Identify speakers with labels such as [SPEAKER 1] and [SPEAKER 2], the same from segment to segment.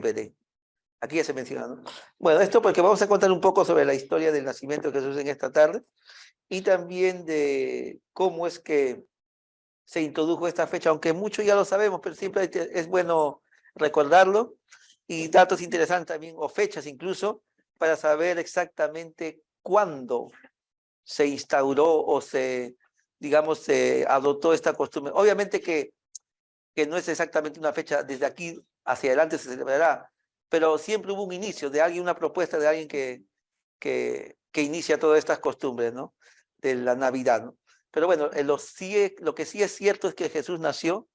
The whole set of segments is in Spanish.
[SPEAKER 1] Belén. Aquí ya se menciona, ¿no? Bueno, esto porque vamos a contar un poco sobre la historia del nacimiento de Jesús en esta tarde y también de cómo es que se introdujo esta fecha, aunque mucho ya lo sabemos, pero siempre es bueno recordarlo, y datos interesantes también, o fechas incluso, para saber exactamente cuándo se instauró o digamos, se adoptó esta costumbre. Obviamente que no es exactamente una fecha, desde aquí hacia adelante se celebrará, pero siempre hubo un inicio de alguien, una propuesta de alguien que inicia todas estas costumbres, ¿no? De la Navidad, ¿no? Pero bueno, lo que sí es cierto es que Jesús nació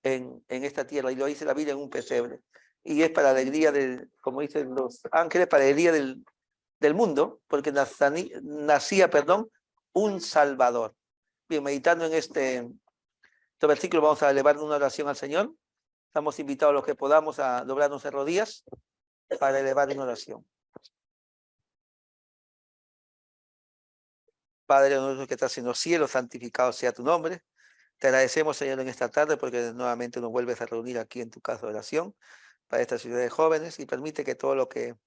[SPEAKER 1] en esta tierra, y lo dice la Biblia, en un pesebre. Y es para alegría como dicen los ángeles, para alegría del mundo, porque nacía, un Salvador. Bien, meditando en este versículo, vamos a elevar una oración al Señor. Estamos invitados los que podamos a doblarnos de rodillas para elevar una oración. Padre nuestro que estás en los cielos, santificado sea tu nombre. Te agradecemos, Señor, en esta tarde porque nuevamente nos vuelves a reunir aquí en tu casa de oración para esta ciudad de jóvenes, y permite que todo lo que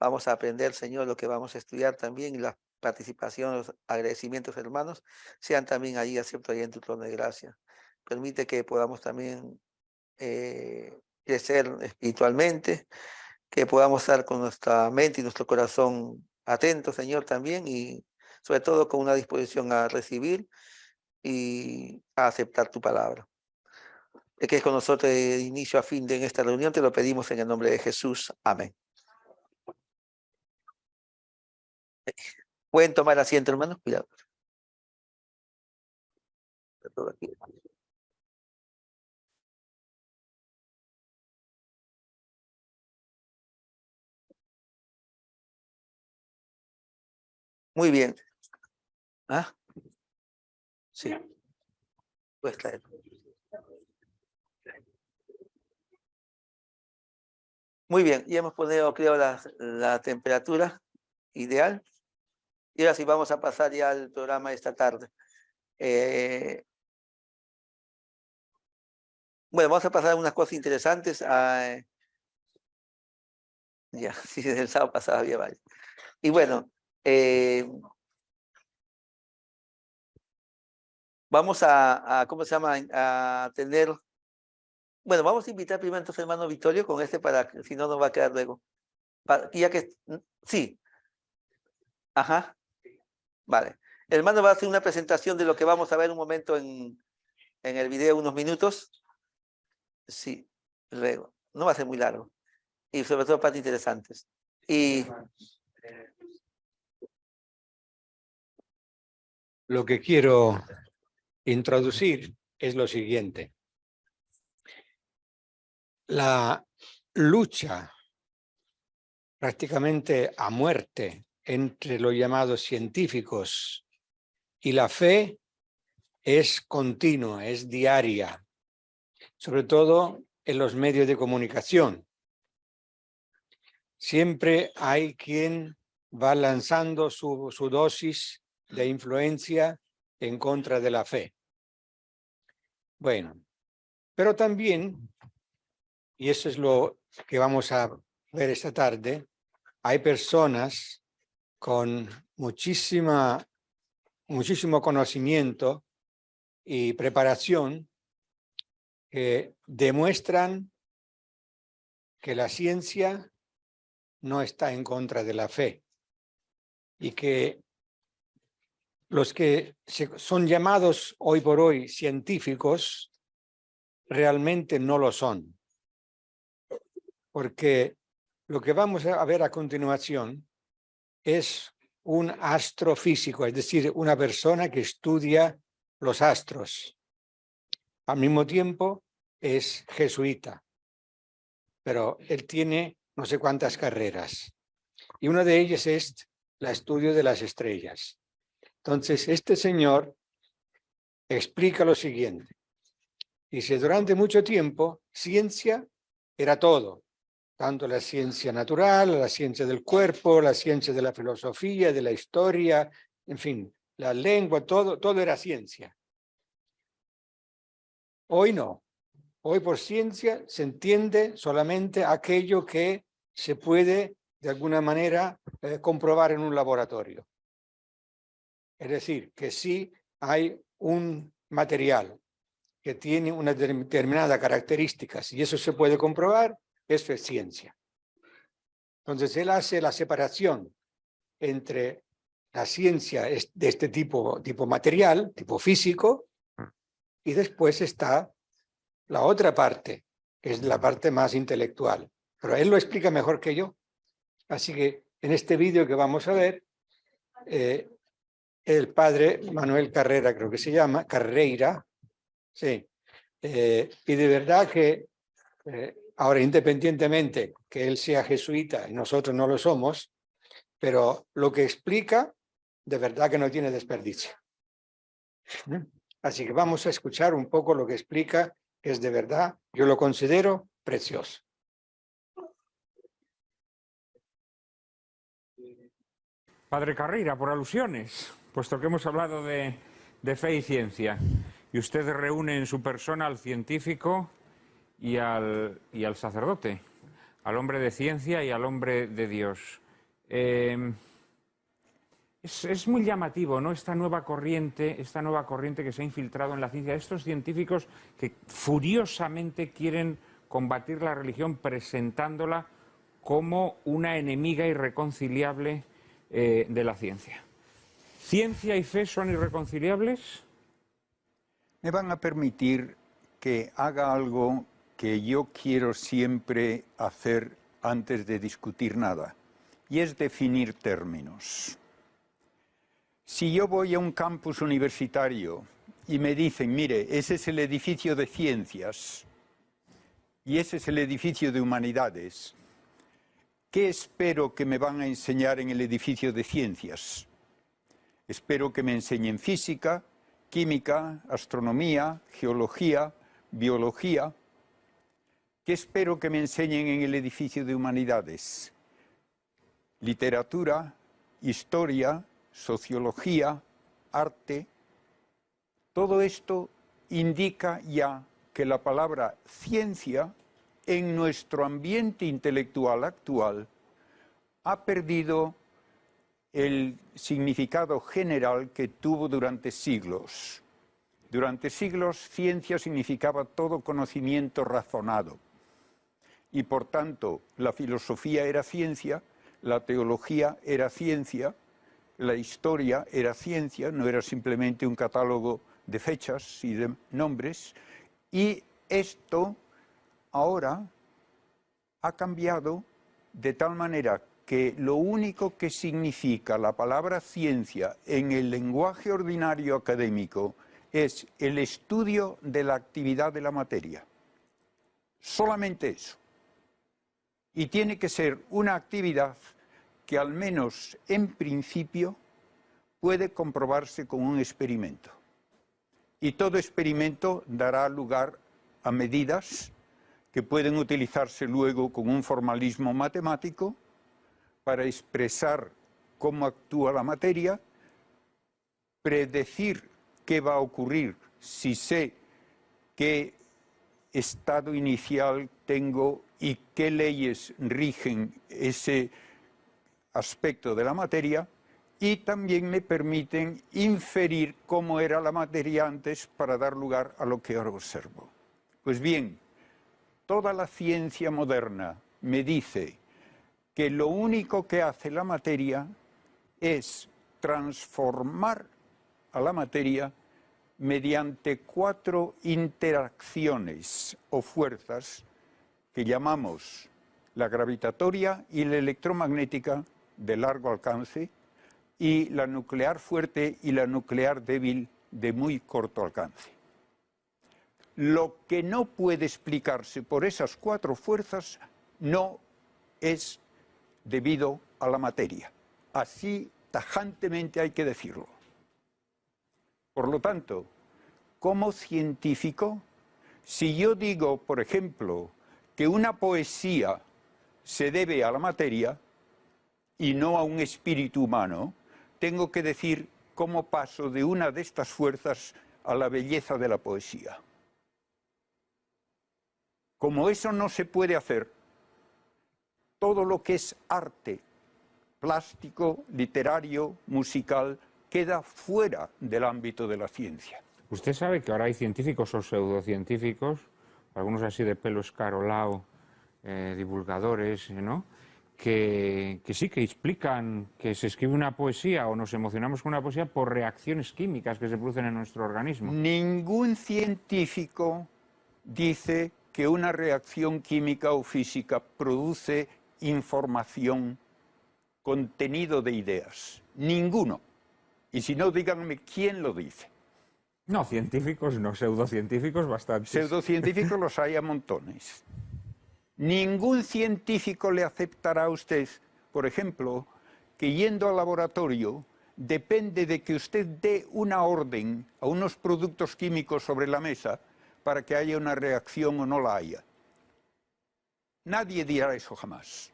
[SPEAKER 1] vamos a aprender, Señor, lo que vamos a estudiar también, y la participación, los agradecimientos, hermanos, sean también allí aceptos ahí en tu trono de gracia. Permite que podamos también crecer espiritualmente, que podamos estar con nuestra mente y nuestro corazón atentos, Señor, también, y sobre todo con una disposición a recibir y a aceptar tu palabra. Que es con nosotros de inicio a fin de esta reunión, te lo pedimos en el nombre de Jesús. Amén. Pueden tomar asiento, hermanos, cuidado. Muy bien. ¿Ah? Sí. Pues traer. Muy bien, ya hemos ponido, creo, la temperatura ideal. Y ahora sí vamos a pasar ya al programa de esta tarde. Bueno, vamos a pasar unas cosas interesantes. Ya, sí, desde el sábado pasado había varios. Y bueno, vamos ¿cómo se llama? A tener. Bueno, vamos a invitar primero entonces hermano Vittorio con para que si no nos va a quedar luego. Ya que sí. Ajá. Vale. El hermano va a hacer una presentación de lo que vamos a ver un momento en el video, unos minutos. Sí, luego. No va a ser muy largo. Y sobre todo partes interesantes. Y
[SPEAKER 2] lo que quiero introducir es lo siguiente. La lucha prácticamente a muerte entre los llamados científicos y la fe es continua, es diaria, sobre todo en los medios de comunicación. Siempre hay quien va lanzando su dosis de influencia en contra de la fe. Bueno, pero también, y eso es lo que vamos a ver esta tarde, hay personas con muchísimo conocimiento y preparación que demuestran que la ciencia no está en contra de la fe y que los que son llamados hoy por hoy científicos realmente no lo son. Porque lo que vamos a ver a continuación es un astrofísico, es decir, una persona que estudia los astros. Al mismo tiempo es jesuita, pero él tiene no sé cuántas carreras. Y una de ellas es el estudio de las estrellas. Entonces, este señor explica lo siguiente. Dice, durante mucho tiempo, ciencia era todo. Tanto la ciencia natural, la ciencia del cuerpo, la ciencia de la filosofía, de la historia, en fin, la lengua, todo era ciencia. Hoy no. Hoy por ciencia se entiende solamente aquello que se puede de alguna manera comprobar en un laboratorio. Es decir, que si hay un material que tiene una determinada características y eso se puede comprobar, eso es ciencia. Entonces él hace la separación entre la ciencia de este tipo material, tipo físico, y después está la otra parte, que es la parte más intelectual. Pero él lo explica mejor que yo. Así que en este vídeo que vamos a ver, el padre Manuel Carrera, creo que se llama, Carreira, sí. Y de verdad que ahora, independientemente que él sea jesuita y nosotros no lo somos, pero lo que explica, de verdad que no tiene desperdicio. Así que vamos a escuchar un poco lo que explica, que es de verdad, yo lo considero precioso.
[SPEAKER 3] Padre Carreira, por alusiones, puesto que hemos hablado de fe y ciencia, y usted reúne en su persona al científico y al sacerdote, al hombre de ciencia y al hombre de Dios. Es muy llamativo, ¿no? Esta nueva corriente que se ha infiltrado en la ciencia, estos científicos que furiosamente quieren combatir la religión presentándola como una enemiga irreconciliable de la ciencia. ¿Ciencia y fe son irreconciliables?
[SPEAKER 4] Me van a permitir que haga algo que yo quiero siempre hacer antes de discutir nada, y es definir términos. Si yo voy a un campus universitario y me dicen, mire, ese es el edificio de ciencias y ese es el edificio de humanidades, ¿qué espero que me van a enseñar en el edificio de ciencias? Espero que me enseñen física, química, astronomía, geología, biología. ¿Qué espero que me enseñen en el edificio de humanidades? Literatura, historia, sociología, arte. Todo esto indica ya que la palabra ciencia en nuestro ambiente intelectual actual ha perdido el significado general que tuvo durante siglos. Durante siglos, ciencia significaba todo conocimiento razonado. Y por tanto, la filosofía era ciencia, la teología era ciencia, la historia era ciencia, no era simplemente un catálogo de fechas y de nombres. Y esto ahora ha cambiado de tal manera que lo único que significa la palabra ciencia en el lenguaje ordinario académico es el estudio de la actividad de la materia. Solamente eso. Y tiene que ser una actividad que al menos en principio puede comprobarse con un experimento. Y todo experimento dará lugar a medidas que pueden utilizarse luego con un formalismo matemático para expresar cómo actúa la materia, predecir qué va a ocurrir si sé qué estado inicial tengo y qué leyes rigen ese aspecto de la materia, y también me permiten inferir cómo era la materia antes para dar lugar a lo que ahora observo. Pues bien, toda la ciencia moderna me dice que lo único que hace la materia es transformar a la materia mediante 4 interacciones o fuerzas que llamamos la gravitatoria y la electromagnética de largo alcance y la nuclear fuerte y la nuclear débil de muy corto alcance. Lo que no puede explicarse por esas 4 fuerzas no es debido a la materia. Así tajantemente hay que decirlo. Por lo tanto, como científico, si yo digo, por ejemplo, que una poesía se debe a la materia y no a un espíritu humano, tengo que decir cómo paso de una de estas fuerzas a la belleza de la poesía. Como eso no se puede hacer, todo lo que es arte, plástico, literario, musical, queda fuera del ámbito de la ciencia.
[SPEAKER 3] Usted sabe que ahora hay científicos o pseudocientíficos, algunos así de pelo escarolao, divulgadores, ¿no? Que sí, que explican que se escribe una poesía o nos emocionamos con una poesía por reacciones químicas que se producen en nuestro organismo.
[SPEAKER 4] Ningún científico dice que una reacción química o física produce información, contenido de ideas. Ninguno. Y si no, díganme quién lo dice.
[SPEAKER 3] No, científicos no, pseudocientíficos bastantes.
[SPEAKER 4] Pseudocientíficos los hay a montones. Ningún científico le aceptará a usted, por ejemplo, que yendo al laboratorio depende de que usted dé una orden a unos productos químicos sobre la mesa para que haya una reacción o no la haya. Nadie dirá eso jamás.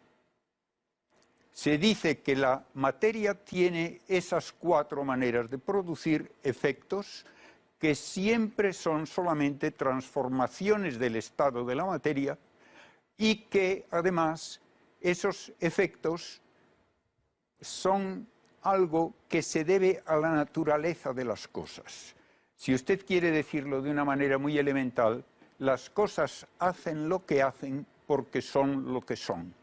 [SPEAKER 4] Se dice que la materia tiene esas 4 maneras de producir efectos que siempre son solamente transformaciones del estado de la materia y que además esos efectos son algo que se debe a la naturaleza de las cosas. Si usted quiere decirlo de una manera muy elemental, las cosas hacen lo que hacen porque son lo que son.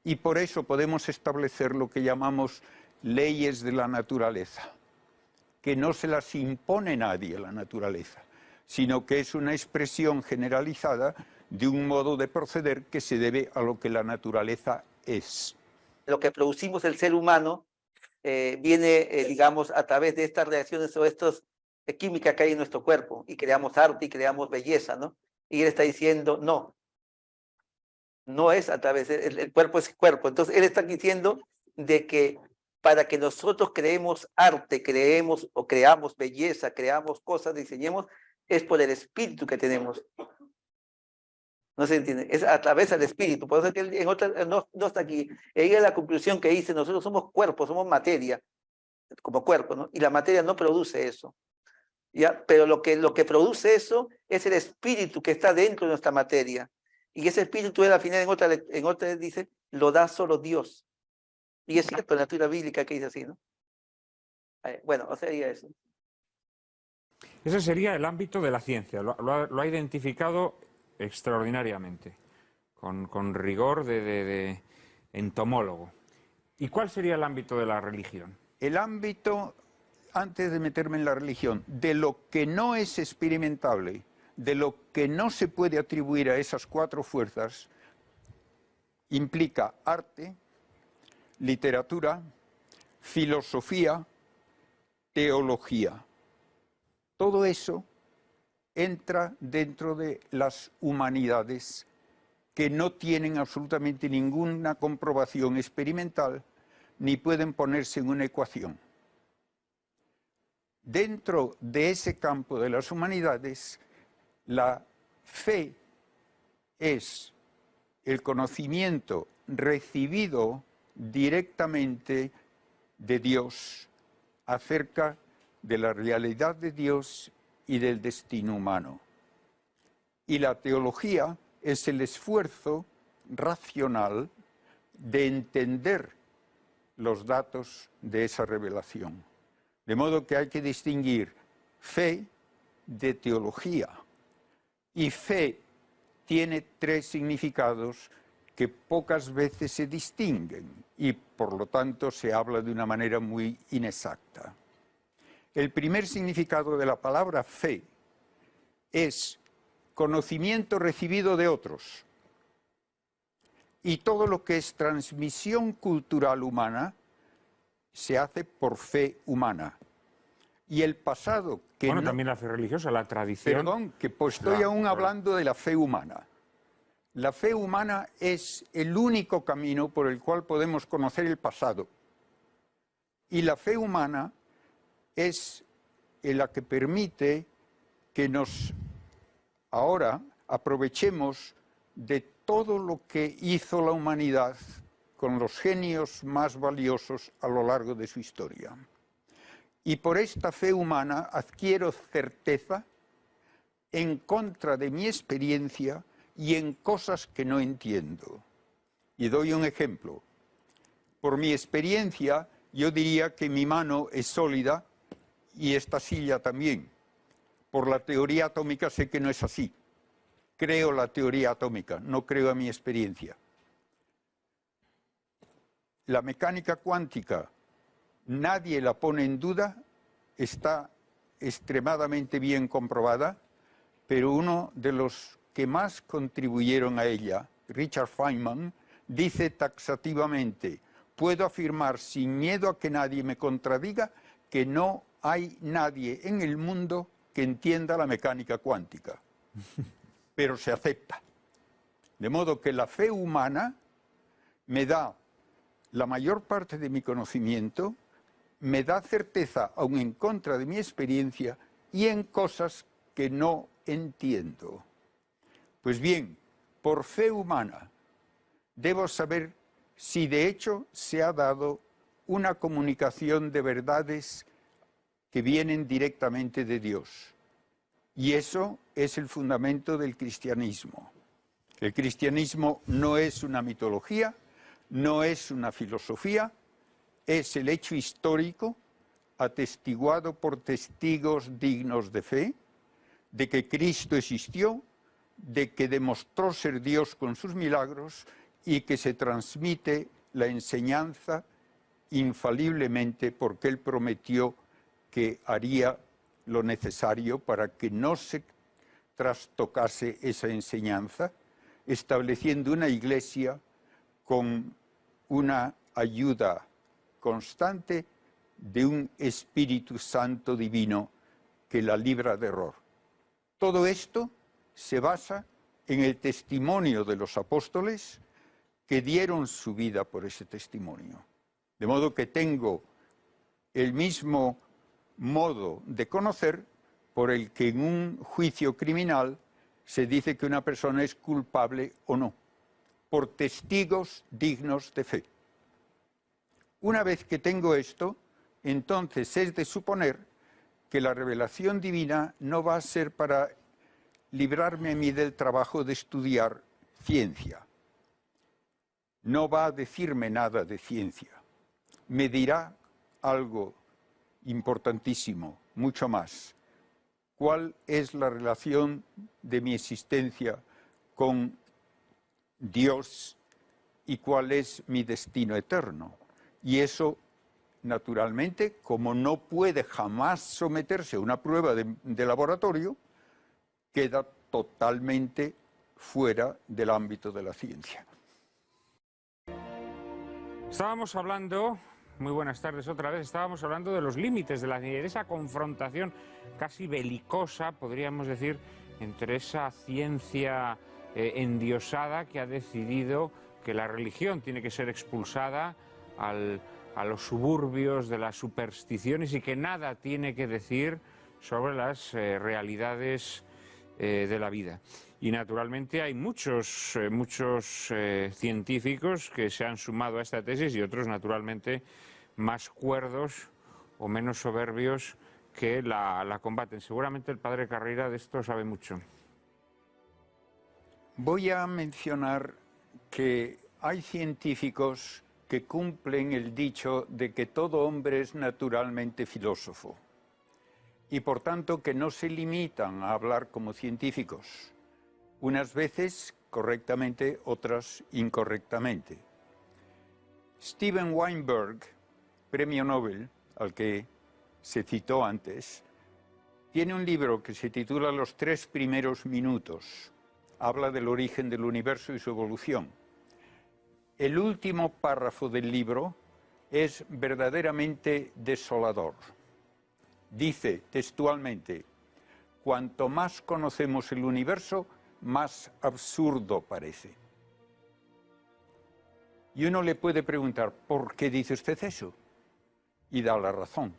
[SPEAKER 4] Y por eso podemos establecer lo que llamamos leyes de la naturaleza, que no se las impone nadie a la naturaleza, sino que es una expresión generalizada de un modo de proceder que se debe a lo que la naturaleza es.
[SPEAKER 1] Lo que producimos el ser humano viene, digamos, a través de estas reacciones o estas químicas que hay en nuestro cuerpo, y creamos arte y creamos belleza, ¿no? Y él está diciendo, no, no es a través, el cuerpo es cuerpo. Entonces él está diciendo de que para que nosotros creemos arte, creemos o creamos belleza, creamos cosas, diseñemos, es por el espíritu que tenemos. No se entiende, es a través del espíritu. Por eso es que él en otra, no está aquí. Ella es la conclusión que dice, nosotros somos cuerpo, somos materia, como cuerpo, ¿no? Y la materia no produce eso. ¿Ya? Pero lo que produce eso es el espíritu que está dentro de nuestra materia. Y ese espíritu, él al final en otra dice, lo da solo Dios. Y es cierto, en la teoría bíblica que dice así, ¿no? Bueno, o sería eso.
[SPEAKER 3] Ese sería el ámbito de la ciencia, lo ha identificado extraordinariamente, con rigor de entomólogo. ¿Y cuál sería el ámbito de la religión?
[SPEAKER 4] El ámbito, antes de meterme en la religión, de lo que no es experimentable, de lo que no se puede atribuir a esas 4 fuerzas, implica arte, literatura, filosofía, teología. Todo eso entra dentro de las humanidades que no tienen absolutamente ninguna comprobación experimental ni pueden ponerse en una ecuación. Dentro de ese campo de las humanidades, la fe es el conocimiento recibido directamente de Dios acerca de la realidad de Dios y del destino humano. Y la teología es el esfuerzo racional de entender los datos de esa revelación. De modo que hay que distinguir fe de teología. Y fe tiene 3 significados que pocas veces se distinguen y por lo tanto se habla de una manera muy inexacta. El primer significado de la palabra fe es conocimiento recibido de otros. Y todo lo que es transmisión cultural humana se hace por fe humana. Y el pasado que
[SPEAKER 3] bueno,
[SPEAKER 4] no...
[SPEAKER 3] también la fe religiosa, la tradición...
[SPEAKER 4] Perdón, que pues estoy aún hablando de la fe humana. La fe humana es el único camino por el cual podemos conocer el pasado. Y la fe humana es la que permite que nos ahora aprovechemos de todo lo que hizo la humanidad con los genios más valiosos a lo largo de su historia. Y por esta fe humana adquiero certeza en contra de mi experiencia y en cosas que no entiendo. Y doy un ejemplo. Por mi experiencia, yo diría que mi mano es sólida y esta silla también. Por la teoría atómica sé que no es así. Creo la teoría atómica, no creo a mi experiencia. La mecánica cuántica, nadie la pone en duda, está extremadamente bien comprobada, pero uno de los que más contribuyeron a ella, Richard Feynman, dice taxativamente: puedo afirmar sin miedo a que nadie me contradiga que no hay nadie en el mundo que entienda la mecánica cuántica, pero se acepta. De modo que la fe humana me da la mayor parte de mi conocimiento, me da certeza aun en contra de mi experiencia y en cosas que no entiendo. Pues bien, por fe humana, debo saber si de hecho se ha dado una comunicación de verdades que vienen directamente de Dios. Y eso es el fundamento del cristianismo. El cristianismo no es una mitología, no es una filosofía, es el hecho histórico atestiguado por testigos dignos de fe, de que Cristo existió, de que demostró ser Dios con sus milagros y que se transmite la enseñanza infaliblemente porque Él prometió que haría lo necesario para que no se trastocase esa enseñanza, estableciendo una iglesia con una ayuda constante de un Espíritu Santo divino que la libra de error. Todo esto se basa en el testimonio de los apóstoles que dieron su vida por ese testimonio. De modo que tengo el mismo modo de conocer por el que en un juicio criminal se dice que una persona es culpable o no, por testigos dignos de fe. Una vez que tengo esto, entonces es de suponer que la revelación divina no va a ser para librarme a mí del trabajo de estudiar ciencia. No va a decirme nada de ciencia. Me dirá algo importantísimo, mucho más. ¿Cuál es la relación de mi existencia con Dios y cuál es mi destino eterno? Y eso, naturalmente, como no puede jamás someterse a una prueba de laboratorio, queda totalmente fuera del ámbito de la ciencia.
[SPEAKER 3] Estábamos hablando, muy buenas tardes otra vez, estábamos hablando de los límites de la ciencia, de esa confrontación casi belicosa, podríamos decir, entre esa ciencia endiosada que ha decidido que la religión tiene que ser expulsada a los suburbios de las supersticiones y que nada tiene que decir sobre las realidades de la vida. Y naturalmente hay muchos científicos que se han sumado a esta tesis y otros naturalmente más cuerdos o menos soberbios que la combaten. Seguramente el padre Carreira de esto sabe mucho.
[SPEAKER 4] Voy a mencionar que hay científicos que cumplen el dicho de que todo hombre es naturalmente filósofo y por tanto que no se limitan a hablar como científicos. Unas veces correctamente, otras incorrectamente. Steven Weinberg, premio Nobel, al que se citó antes, tiene un libro que se titula Los 3 primeros minutos. Habla del origen del universo y su evolución. El último párrafo del libro es verdaderamente desolador. Dice textualmente: cuanto más conocemos el universo, más absurdo parece. Y uno le puede preguntar, ¿por qué dice usted eso? Y da la razón.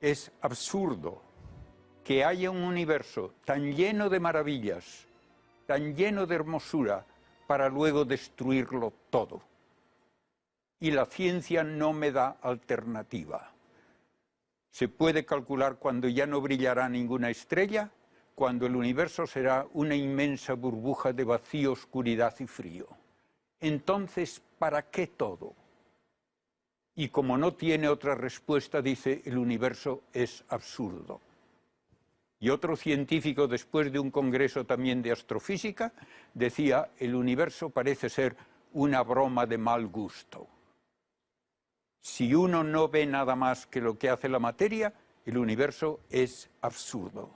[SPEAKER 4] Es absurdo que haya un universo tan lleno de maravillas, tan lleno de hermosura, para luego destruirlo todo. Y la ciencia no me da alternativa. Se puede calcular cuando ya no brillará ninguna estrella, cuando el universo será una inmensa burbuja de vacío, oscuridad y frío. Entonces, ¿para qué todo? Y como no tiene otra respuesta, dice, el universo es absurdo. Y otro científico, después de un congreso también de astrofísica, decía, el universo parece ser una broma de mal gusto. Si uno no ve nada más que lo que hace la materia, el universo es absurdo.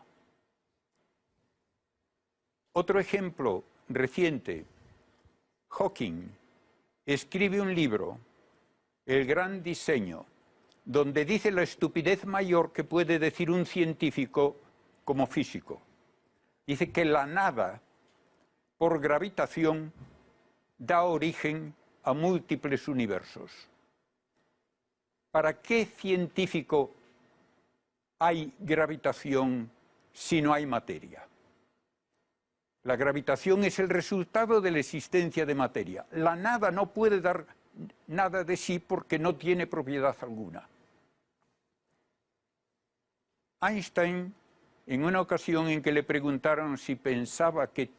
[SPEAKER 4] Otro ejemplo reciente, Hawking escribe un libro, El gran diseño, donde dice la estupidez mayor que puede decir un científico como físico. Dice que la nada, por gravitación, da origen a múltiples universos. ¿Para qué científico hay gravitación si no hay materia? La gravitación es el resultado de la existencia de materia. La nada no puede dar nada de sí porque no tiene propiedad alguna. Einstein, en una ocasión en que le preguntaron si pensaba que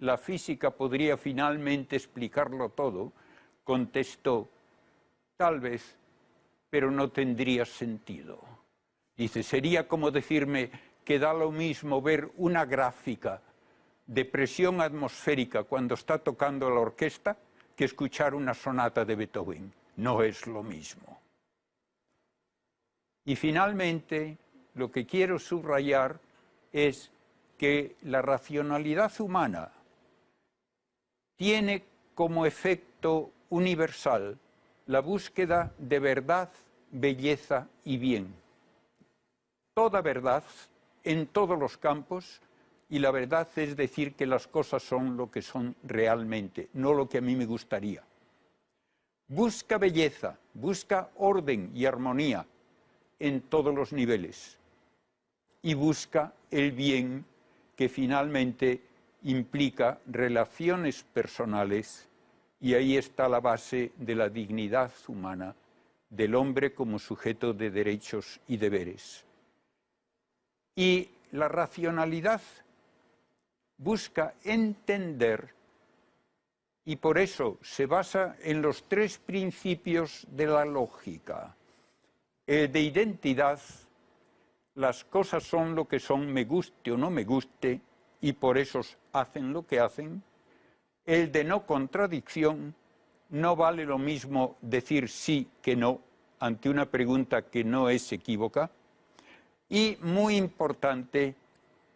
[SPEAKER 4] la física podría finalmente explicarlo todo, contestó, tal vez, pero no tendría sentido. Dice, sería como decirme que da lo mismo ver una gráfica de presión atmosférica cuando está tocando la orquesta que escuchar una sonata de Beethoven. No es lo mismo. Y finalmente, lo que quiero subrayar es que la racionalidad humana tiene como efecto universal la búsqueda de verdad, belleza y bien. Toda verdad en todos los campos, y la verdad es decir que las cosas son lo que son realmente, no lo que a mí me gustaría. Busca belleza, busca orden y armonía en todos los niveles y busca el bien que finalmente implica relaciones personales, y ahí está la base de la dignidad humana del hombre como sujeto de derechos y deberes. Y la racionalidad busca entender, y por eso se basa en los tres principios de la lógica. El de identidad, las cosas son lo que son, me guste o no me guste, y por eso hacen lo que hacen. El de no contradicción, no vale lo mismo decir sí que no ante una pregunta que no es equívoca. Y muy importante,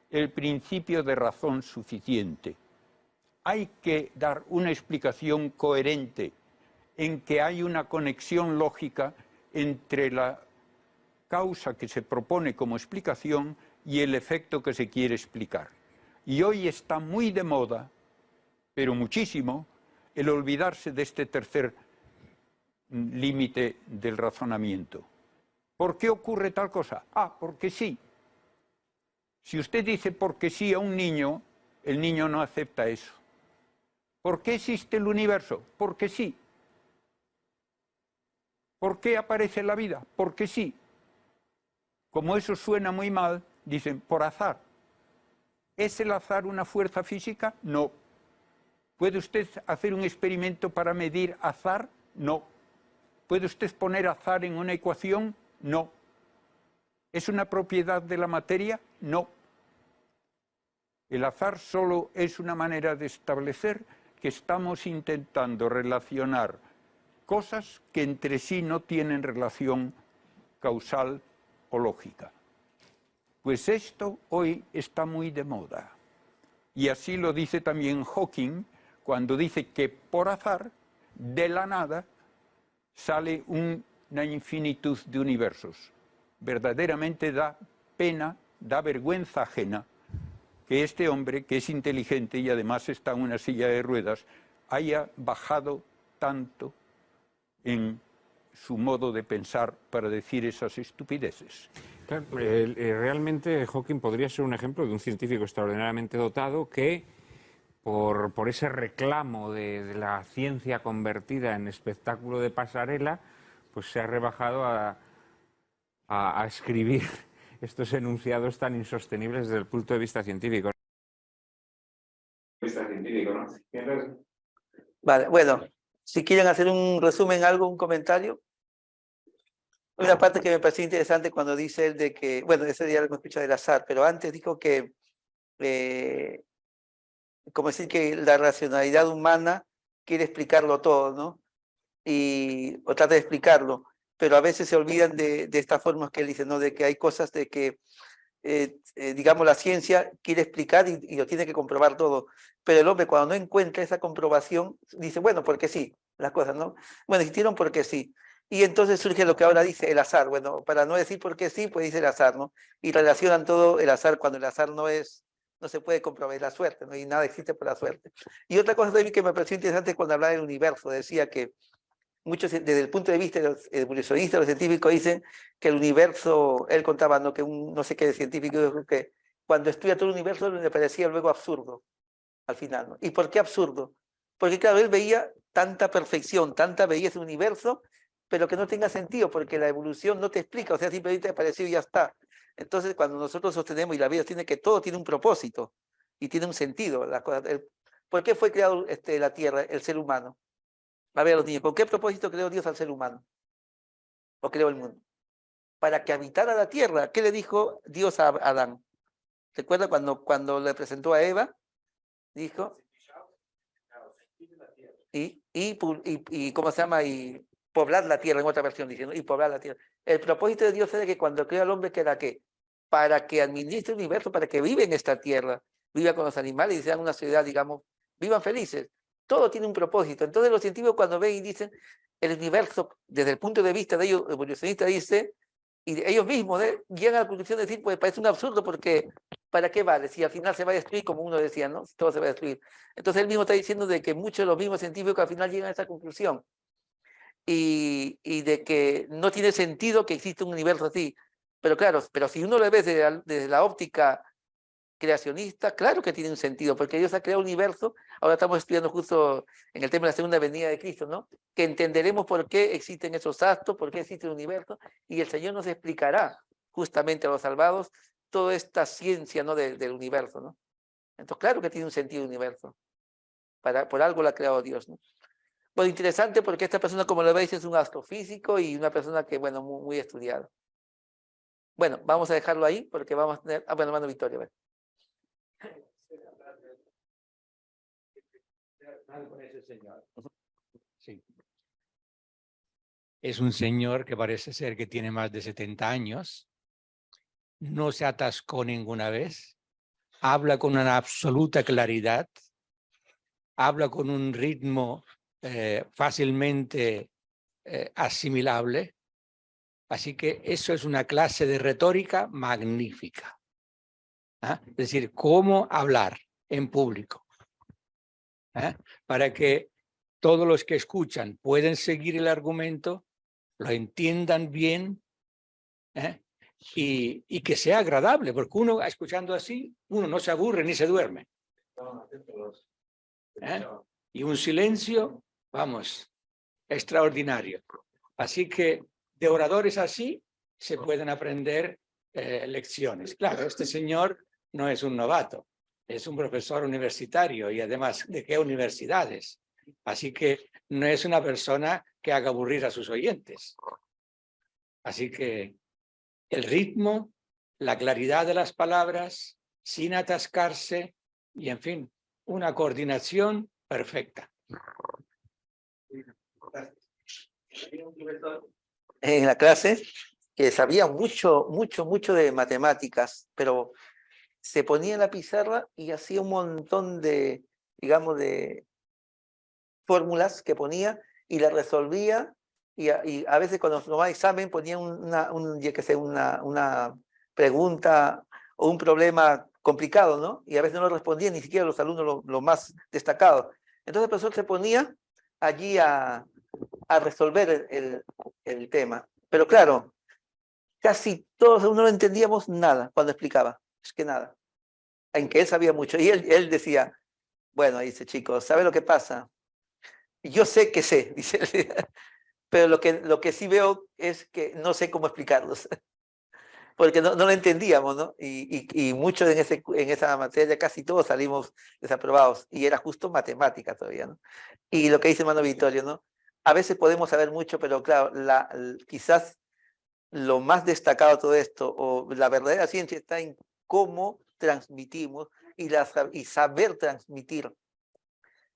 [SPEAKER 4] el principio de razón suficiente. Hay que dar una explicación coherente en que hay una conexión lógica entre la causa que se propone como explicación y el efecto que se quiere explicar. Y hoy está muy de moda, pero muchísimo, el olvidarse de este tercer límite del razonamiento. ¿Por qué ocurre tal cosa? Ah, porque sí. Si usted dice porque sí a un niño, el niño no acepta eso. ¿Por qué existe el universo? Porque sí. ¿Por qué aparece la vida? Porque sí. Como eso suena muy mal, dicen por azar. ¿Es el azar una fuerza física? No. ¿Puede usted hacer un experimento para medir azar? No. ¿Puede usted poner azar en una ecuación? No. ¿Es una propiedad de la materia? No. El azar solo es una manera de establecer que estamos intentando relacionar cosas que entre sí no tienen relación causal o lógica. Pues esto hoy está muy de moda. Y así lo dice también Hawking, cuando dice que por azar, de la nada, sale una infinitud de universos. Verdaderamente da pena, da vergüenza ajena que este hombre, que es inteligente y además está en una silla de ruedas, haya bajado tanto en su modo de pensar para decir esas estupideces.
[SPEAKER 3] Claro, realmente Hawking podría ser un ejemplo de un científico extraordinariamente dotado que, por ese reclamo de la ciencia convertida en espectáculo de pasarela, pues se ha rebajado a escribir estos enunciados tan insostenibles desde el punto de vista científico.
[SPEAKER 1] Vale, bueno, si quieren hacer un resumen, algo, un comentario. Una parte que me pareció interesante cuando dice él de que, bueno, ese día lo escucha del azar, pero antes dijo que, como decir que la racionalidad humana quiere explicarlo todo, ¿no? O trata de explicarlo, pero a veces se olvidan de estas formas que él dice, ¿no? De que hay cosas de que, digamos, la ciencia quiere explicar y lo tiene que comprobar todo, pero el hombre cuando no encuentra esa comprobación, dice, bueno, porque sí, las cosas, ¿no? Bueno, existieron porque sí. Y entonces surge lo que ahora dice el azar. Bueno, para no decir por qué sí, pues dice el azar, ¿no? Y relacionan todo el azar cuando el azar no se puede comprobar, es la suerte, ¿no? Y nada existe por la suerte. Y otra cosa también que me pareció interesante cuando hablaba del universo, decía que muchos, desde el punto de vista de los evolucionistas, los científicos dicen que el universo, él contaba, ¿no? Que no sé qué científico dijo que cuando estudia todo el universo le parecía luego absurdo al final, ¿no? ¿Y por qué absurdo? Porque claro, él veía tanta perfección, tanta belleza en el universo, pero que no tenga sentido, porque la evolución no te explica, o sea, simplemente apareció y ya está. Entonces, cuando nosotros sostenemos, y la vida tiene que todo tiene un propósito, y tiene un sentido, ¿por qué fue creado la Tierra, el ser humano? A ver, los niños, ¿con qué propósito creó Dios al ser humano? ¿O creó el mundo? Para que habitara la Tierra. ¿Qué le dijo Dios a Adán? ¿Recuerda cuando le presentó a Eva? Dijo... Y ¿cómo se llama? Y poblar la tierra, en otra versión diciendo, y poblar la tierra. El propósito de Dios era que cuando creó al hombre, ¿qué era qué? Para que administre el universo, para que viva en esta tierra, viva con los animales y sean una sociedad, digamos, vivan felices. Todo tiene un propósito. Entonces los científicos cuando ven y dicen, el universo, desde el punto de vista de ellos, evolucionista, dice, y ellos mismos llegan a la conclusión de decir, pues parece un absurdo porque ¿para qué vale? Si al final se va a destruir, como uno decía, ¿no? Todo se va a destruir. Entonces él mismo está diciendo de que muchos de los mismos científicos al final llegan a esa conclusión. Y de que no tiene sentido que exista un universo así. Pero claro, pero si uno lo ve desde la óptica creacionista, claro que tiene un sentido, porque Dios ha creado un universo. Ahora estamos estudiando justo en el tema de la segunda venida de Cristo, ¿no? Que entenderemos por qué existen esos astros, por qué existe el universo, y el Señor nos explicará justamente a los salvados toda esta ciencia, ¿no? del universo, ¿no? Entonces, claro que tiene un sentido el universo. Por algo lo ha creado Dios, ¿no? Bueno, interesante porque esta persona, como lo veis, es un astrofísico y una persona que, bueno, muy estudiada. Bueno, vamos a dejarlo ahí porque vamos a tener... Ah, bueno, hermano Victoria, a ver.
[SPEAKER 2] Sí. Es un señor que parece ser que tiene más de 70 años, no se atascó ninguna vez, habla con una absoluta claridad, habla con un ritmo fácilmente asimilable, así que eso es una clase de retórica magnífica. Es decir, cómo hablar en público, para que todos los que escuchan pueden seguir el argumento, lo entiendan bien, y que sea agradable, porque uno escuchando así, uno no se aburre ni se duerme. Y un silencio, vamos, extraordinario. Así que de oradores así se pueden aprender lecciones. Claro, este señor no es un novato, es un profesor universitario y además, ¿de qué universidades? Así que no es una persona que haga aburrir a sus oyentes. Así que el ritmo, la claridad de las palabras, sin atascarse y, en fin, una coordinación perfecta.
[SPEAKER 1] En la clase que sabía mucho de matemáticas, pero se ponía en la pizarra y hacía un montón de, digamos, de fórmulas que ponía y las resolvía, y a veces cuando tomaba examen ponía una pregunta o un problema complicado, ¿no? Y a veces no lo respondían ni siquiera los alumnos lo más destacados. Entonces el profesor se ponía allí a resolver el tema. Pero claro, casi todos no entendíamos nada cuando explicaba, es que nada. En que él sabía mucho. Y él decía, bueno, dice, chicos, ¿sabe lo que pasa? Yo sé que sé, dice, pero lo que sí veo es que no sé cómo explicarlos. porque no lo entendíamos, ¿no? Y muchos en esa materia, casi todos salimos desaprobados, y era justo matemática todavía, ¿no? Y lo que dice hermano Vittorio, ¿no? A veces podemos saber mucho, pero claro, quizás lo más destacado de todo esto, o la verdadera ciencia está en cómo transmitimos y saber transmitir.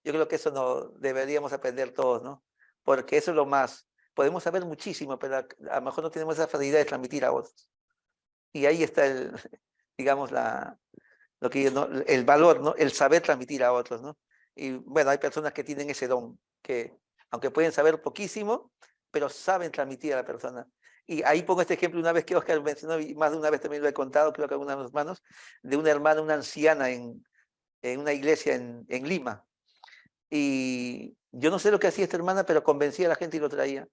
[SPEAKER 1] Yo creo que eso deberíamos aprender todos, ¿no? Porque eso es lo más. Podemos saber muchísimo, pero a lo mejor no tenemos esa facilidad de transmitir a otros. Y ahí está digamos, el valor, ¿no? El saber transmitir a otros, ¿no? Y bueno, hay personas que tienen ese don, que aunque pueden saber poquísimo, pero saben transmitir a la persona. Y ahí pongo este ejemplo una vez que Oscar mencionó, y más de una vez también lo he contado, creo que algunas de las manos, de una hermana, una anciana en una iglesia en Lima. Y yo no sé lo que hacía esta hermana, pero convencía a la gente y lo traía.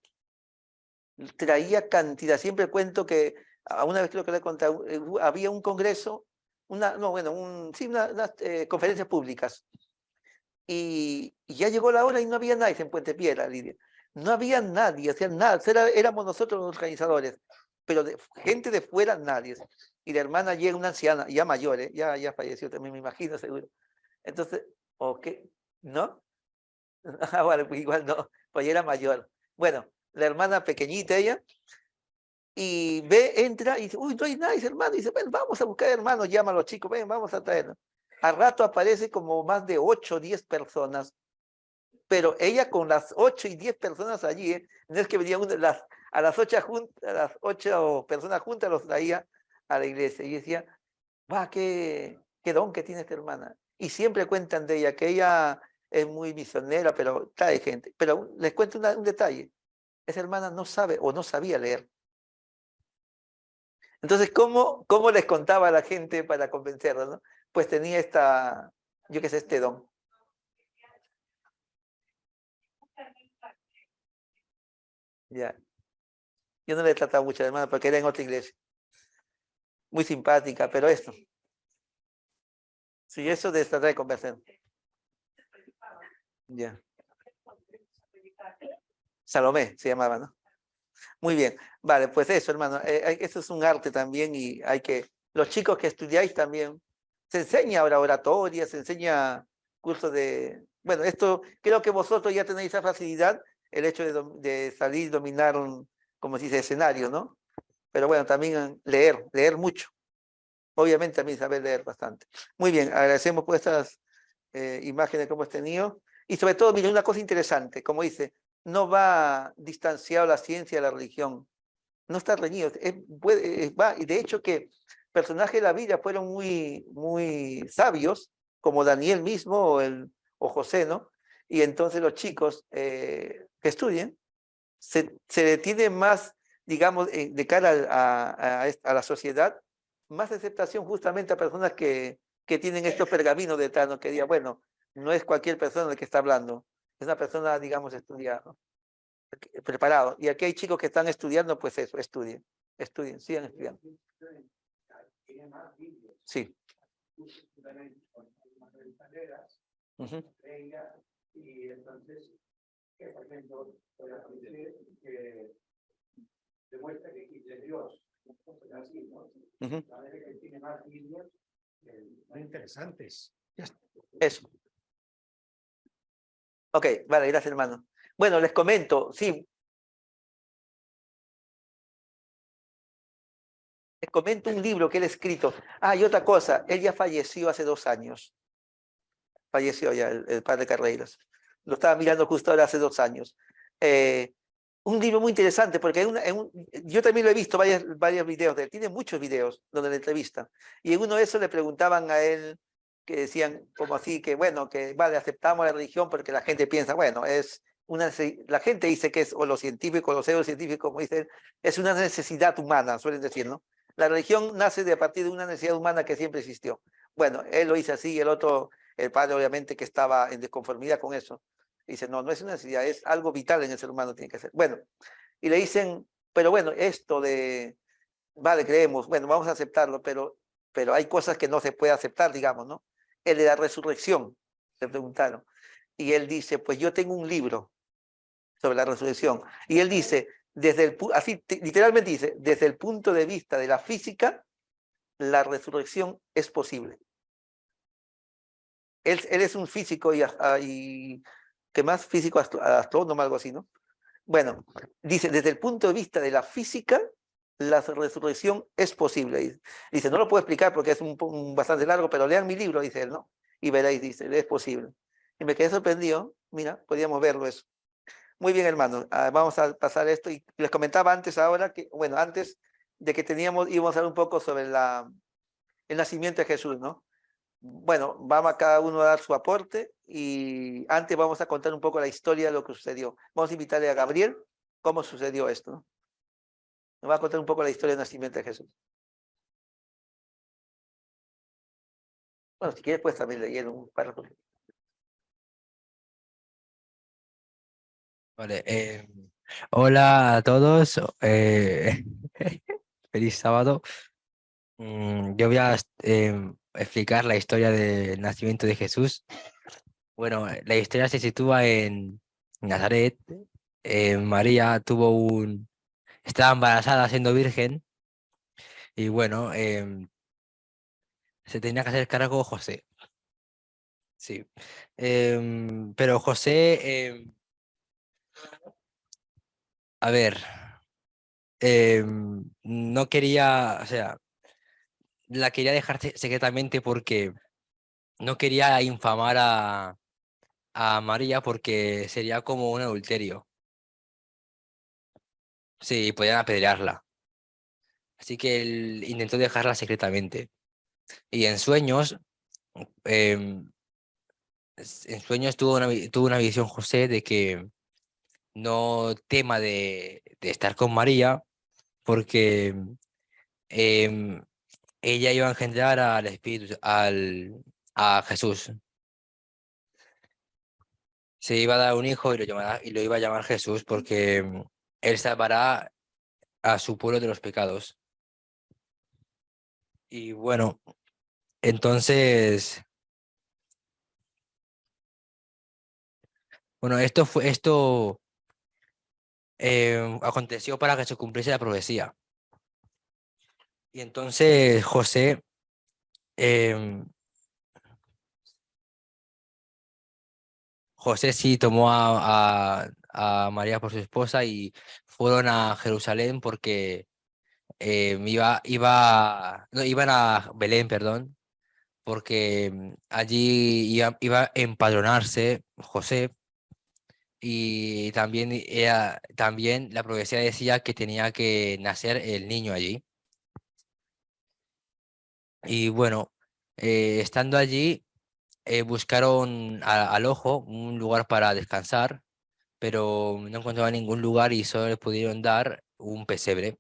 [SPEAKER 1] Traía cantidad. Siempre cuento que, a una vez creo que le he contado, había un congreso, unas conferencias públicas. Y ya llegó la hora y no había nadie en Puente Piedra, Lidia. No había nadie, o sea, nada. Éramos nosotros los organizadores, pero gente de fuera, nadie. Y la hermana llega, una anciana, ya mayor, ya falleció también, me imagino, seguro. Entonces, ¿o qué? ¿No? Ah, bueno, pues igual no, pues ya era mayor. Bueno, la hermana pequeñita ella, y entra y dice, uy, no hay nadie, hermano. Y dice, ven, vamos a buscar hermanos, llama a los chicos, ven, vamos a traerlos. Al rato aparece como más de 8 o 10 personas, pero ella con las 8 y 10 personas allí, no es que venían a las 8 personas juntas los traía a la iglesia. Y decía, va, qué don que tiene esta hermana. Y siempre cuentan de ella, que ella es muy misionera, pero trae gente. Pero les cuento un detalle. Esa hermana no sabe o no sabía leer. Entonces, ¿cómo les contaba a la gente para convencerla, no? Pues tenía este don. Ya. Yo no le he tratado mucho a la hermana porque era en otra iglesia. Muy simpática, pero esto. Sí, eso de tratar de convencer. Ya. Salomé se llamaba, ¿no? Muy bien. Vale, pues eso, hermano. Eso es un arte también y los chicos que estudiáis también, se enseña ahora oratoria, se enseña cursos de... Bueno, esto creo que vosotros ya tenéis esa facilidad, el hecho de salir y dominar como se dice, escenario, ¿no? Pero bueno, también leer mucho. Obviamente también saber leer bastante. Muy bien, agradecemos por estas imágenes que hemos tenido. Y sobre todo, mire, una cosa interesante, como dice, no va distanciado la ciencia de la religión. No está reñido. Y de hecho que personajes de la Biblia fueron muy, muy sabios, como Daniel mismo o José, ¿no? Y entonces los chicos que estudien, se le tiene más, digamos, de cara a la sociedad, más aceptación justamente a personas que tienen estos pergaminos detrás, ¿no? Que digan, bueno, no es cualquier persona de que está hablando, es una persona, digamos, estudiada, ¿no? Preparado. Y aquí hay chicos que están estudiando, pues eso, estudien, sigan estudiando. Sí. Uh-huh.
[SPEAKER 2] Y entonces, por ejemplo, que demuestra que existe Dios. Así, ¿no?
[SPEAKER 1] Uh-huh.
[SPEAKER 2] La verdad que tiene más vídeos muy interesantes.
[SPEAKER 1] Eso. Ok, vale, gracias, hermano. Bueno, les comento, sí. Les comento un libro que él ha escrito. Ah, y otra cosa, él ya falleció hace 2 años. Falleció ya el padre Carreiras. Lo estaba mirando justo ahora hace 2 años. Un libro muy interesante, porque yo también lo he visto, varios videos de él. Tiene muchos videos donde le entrevistan. Y en uno de esos le preguntaban a él, que decían como así, que bueno, que vale, aceptamos la religión porque la gente piensa, bueno, la gente dice que es, o los científicos, los pseudocientíficos, como dicen, es una necesidad humana, suelen decir, ¿no? La religión nace a partir de una necesidad humana que siempre existió. Bueno, él lo dice así, el padre obviamente que estaba en desconformidad con eso. Dice, no es una necesidad, es algo vital en el ser humano, tiene que ser. Bueno, y le dicen, pero bueno, esto vale, creemos, bueno, vamos a aceptarlo, pero hay cosas que no se puede aceptar, digamos, ¿no? El de la resurrección, le preguntaron. Y él dice, pues yo tengo un libro sobre la resurrección. Y él dice, así literalmente dice, desde el punto de vista de la física, la resurrección es posible. Él es un físico y ¿qué más? Físico astrónomo, algo así, ¿no? Bueno, dice, desde el punto de vista de la física, la resurrección es posible. Dice, no lo puedo explicar porque es bastante largo, pero lean mi libro, dice él, ¿no? Y veréis, dice, es posible. Y me quedé sorprendido, mira, podíamos verlo eso. Muy bien, hermano, vamos a pasar esto. Y les comentaba antes ahora, que, bueno, antes de que íbamos a hablar un poco sobre el nacimiento de Jesús, ¿no? Bueno, vamos a cada uno a dar su aporte y antes vamos a contar un poco la historia de lo que sucedió. Vamos a invitarle a Gabriel cómo sucedió esto, ¿no? Nos va a contar un poco la historia del nacimiento de Jesús. Bueno, si quieres, pues también leer un párrafo.
[SPEAKER 5] Vale, hola a todos, feliz sábado. Yo voy a explicar la historia del nacimiento de Jesús. Bueno, la historia se sitúa en Nazaret. María estaba embarazada siendo virgen y bueno, se tenía que hacer cargo José. Sí, pero José, a ver, no quería, o sea, la quería dejar secretamente porque no quería infamar a María porque sería como un adulterio. Sí, podían apedrearla. Así que él intentó dejarla secretamente. Y em, en sueños tuvo una visión José de que no tema de estar con María porque em, ella iba a engendrar al Espíritu, a Jesús. Se iba a dar un hijo y lo iba a llamar Jesús porque él salvará a su pueblo de los pecados. Y bueno, entonces, bueno, esto aconteció para que se cumpliese la profecía. Y entonces em, José sí tomó a María por su esposa y fueron a Jerusalén porque no, iban a Belén, perdón, porque allí iba a empadronarse José y también la profecía decía que tenía que nacer el niño allí. Y bueno, estando allí, buscaron al ojo un lugar para descansar, pero no encontraban ningún lugar y solo les pudieron dar un pesebre.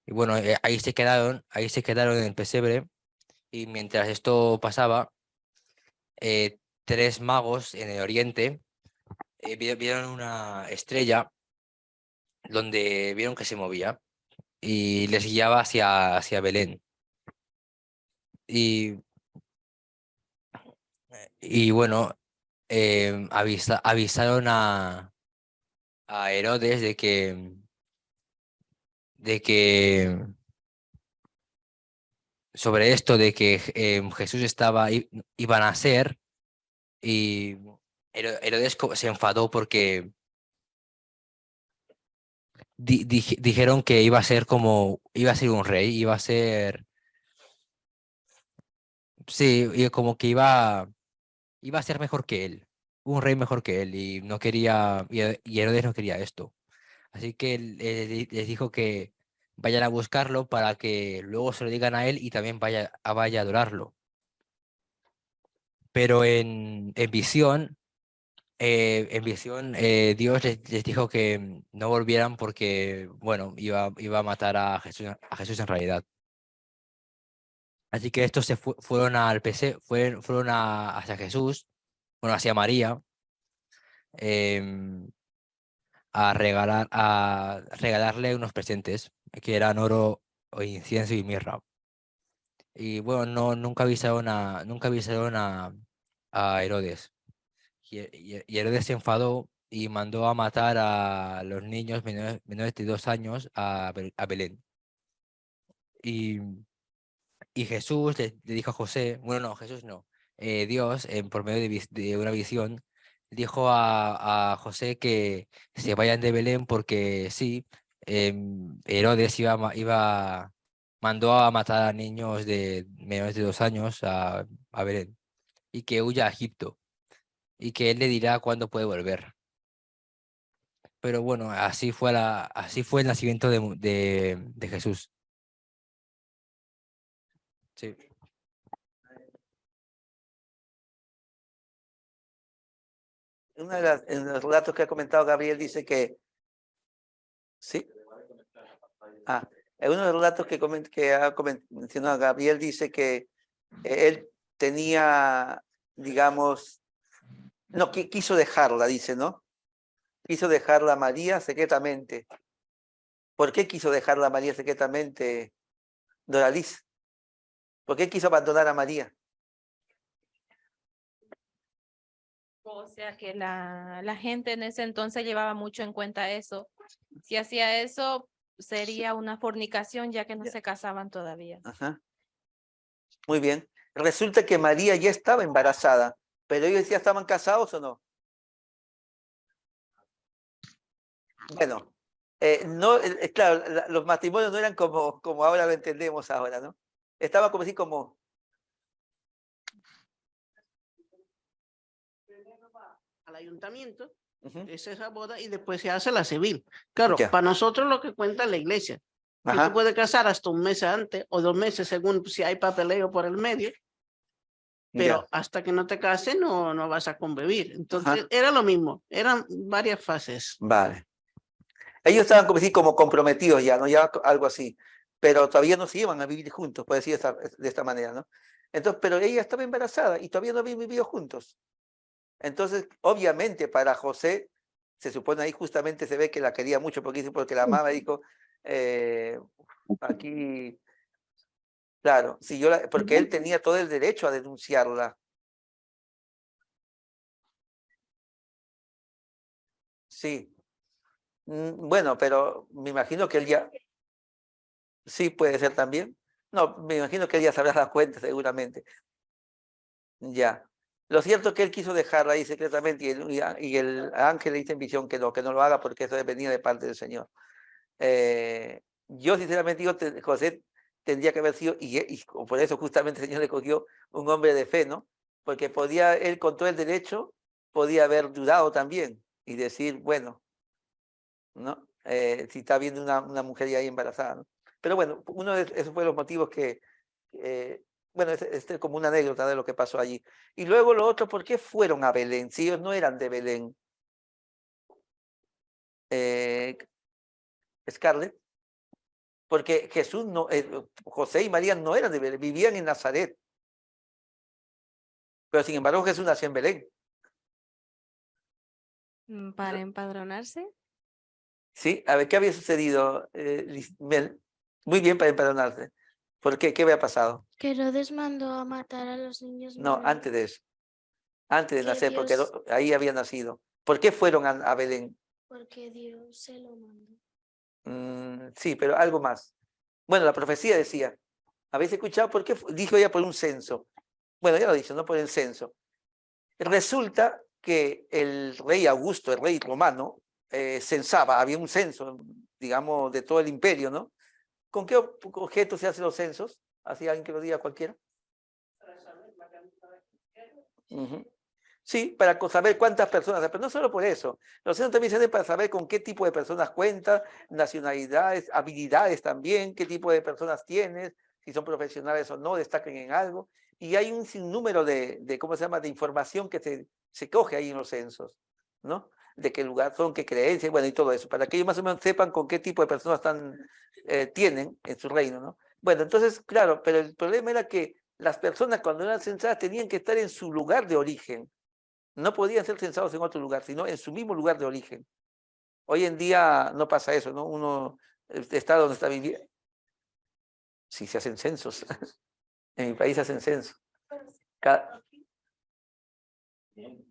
[SPEAKER 5] Y bueno, ahí se quedaron en el pesebre y mientras esto pasaba, tres magos en el oriente vieron una estrella donde vieron que se movía y les guiaba hacia Belén. Y, y bueno, avisaron a Herodes de que sobre esto de que Jesús iba a nacer y Herodes se enfadó porque dijeron que iba a ser un rey, sí, y como que iba a ser mejor que él, un rey mejor que él y no quería, y Herodes no quería esto. Así que él, les dijo que vayan a buscarlo para que luego se lo digan a él y también vaya a adorarlo. Pero en visión, Dios les dijo que no volvieran porque, bueno, iba a matar a Jesús en realidad. Así que estos fueron al PC, fueron hacia Jesús, bueno, hacia María, em, a regalarle unos presentes, que eran oro, o incienso y mirra. Y bueno, nunca avisaron a Herodes. Y Herodes se enfadó y mandó a matar a los niños menores de 2 años a Belén. Y Jesús le dijo a José, bueno, no, Jesús no, Dios, por medio de una visión, dijo a José que se vayan de Belén porque sí, Herodes mandó a matar a niños de menores de 2 años a Belén y que huya a Egipto y que él le dirá cuándo puede volver. Pero bueno, así fue el nacimiento de Jesús. Sí.
[SPEAKER 1] En los relatos que ha comentado Gabriel dice que, sí, en uno de los relatos que ha mencionado Gabriel dice que él tenía, digamos, no, quiso dejarla, dice, ¿no? Quiso dejarla a María secretamente. ¿Por qué quiso dejarla a María secretamente, Doraliz? ¿Por qué quiso abandonar a María?
[SPEAKER 6] O sea que la gente en ese entonces llevaba mucho en cuenta eso. Si hacía eso, sería una fornicación, ya que no se casaban todavía.
[SPEAKER 1] Ajá. Muy bien. Resulta que María ya estaba embarazada, pero ellos ya estaban casados o no. Bueno, no, claro, los matrimonios no eran como ahora lo entendemos ahora, ¿no? Estaba como así como...
[SPEAKER 7] Al ayuntamiento,
[SPEAKER 1] Ujú.
[SPEAKER 7] es esa boda y después se hace la civil. Claro,
[SPEAKER 1] Ya.
[SPEAKER 7] para nosotros lo que cuenta la iglesia, que
[SPEAKER 1] Ajá.
[SPEAKER 7] tú puedes casar hasta un mes antes o 2 meses según si hay papeleo por el medio, pero
[SPEAKER 1] Ya.
[SPEAKER 7] hasta que no te cases no vas a convivir. Entonces
[SPEAKER 1] Ajá.
[SPEAKER 7] era lo mismo, eran varias fases.
[SPEAKER 1] Vale. Ellos estaban como así como comprometidos ya, ¿no? Ya algo así, pero todavía no se iban a vivir juntos, por decir de esta manera, ¿no? Entonces, pero ella estaba embarazada y todavía no habían vivido juntos. Entonces, obviamente para José, se supone ahí justamente se ve que la quería mucho porque la amaba, dijo, aquí, claro, si porque él tenía todo el derecho a denunciarla. Sí. Bueno, pero me imagino que él ya, sí puede ser también. No, me imagino que él ya se habrá dado cuenta seguramente. Ya. Lo cierto es que él quiso dejarla ahí secretamente y el ángel le dice en visión que no lo haga porque eso venía de parte del Señor. Yo sinceramente digo, José tendría que haber sido, y por eso justamente el Señor le cogió un hombre de fe, ¿no? Porque podía, él con todo el derecho, podía haber dudado también y decir, bueno, ¿no? Si está viendo una mujer ya ahí embarazada, ¿no? Pero bueno, uno de esos fue los motivos que, bueno, este es como una anécdota de lo que pasó allí. Y luego lo otro, ¿por qué fueron a Belén? Si ellos no eran de Belén. Scarlett. Porque Jesús no, José y María no eran de Belén, vivían en Nazaret. Pero sin embargo Jesús nació en Belén.
[SPEAKER 6] ¿Para empadronarse?
[SPEAKER 1] Sí, a ver, ¿qué había sucedido, Mel? Muy bien para empadronarse. ¿Por qué? ¿Qué había pasado?
[SPEAKER 8] Que Herodes mandó a matar a los niños
[SPEAKER 1] No,
[SPEAKER 8] menores.
[SPEAKER 1] antes de eso. Antes de
[SPEAKER 8] Que
[SPEAKER 1] nacer, porque
[SPEAKER 8] Dios-
[SPEAKER 1] ahí había nacido. ¿Por qué fueron a Belén?
[SPEAKER 8] Porque Dios se lo mandó.
[SPEAKER 1] Sí, pero algo más. Bueno, la profecía decía, ¿habéis escuchado por qué? Dijo ella por un censo. Bueno, ya lo he dicho, no por el censo. Resulta que el rey Augusto, el rey romano, censaba, había un censo, digamos, de todo el imperio, ¿no? ¿Con qué objeto se hacen los censos? ¿Así alguien que lo diga cualquiera? Sí, para saber cuántas personas, pero no solo por eso. Los censos también se hacen para saber con qué tipo de personas cuentas, nacionalidades, habilidades también, qué tipo de personas tienes, si son profesionales o no, destaquen en algo. Y hay un sinnúmero de ¿cómo se llama?, de información que se coge ahí en los censos, ¿no? De qué lugar son, qué creencias, bueno, y todo eso, para que ellos más o menos sepan con qué tipo de personas tienen en su reino, ¿no? Bueno, entonces, claro, pero el problema era que las personas cuando eran censadas tenían que estar en su lugar de origen. No podían ser censados en otro lugar, sino en su mismo lugar de origen. Hoy en día no pasa eso, ¿no? Uno está donde está viviendo. Sí, se hacen censos. En mi país se hacen censos.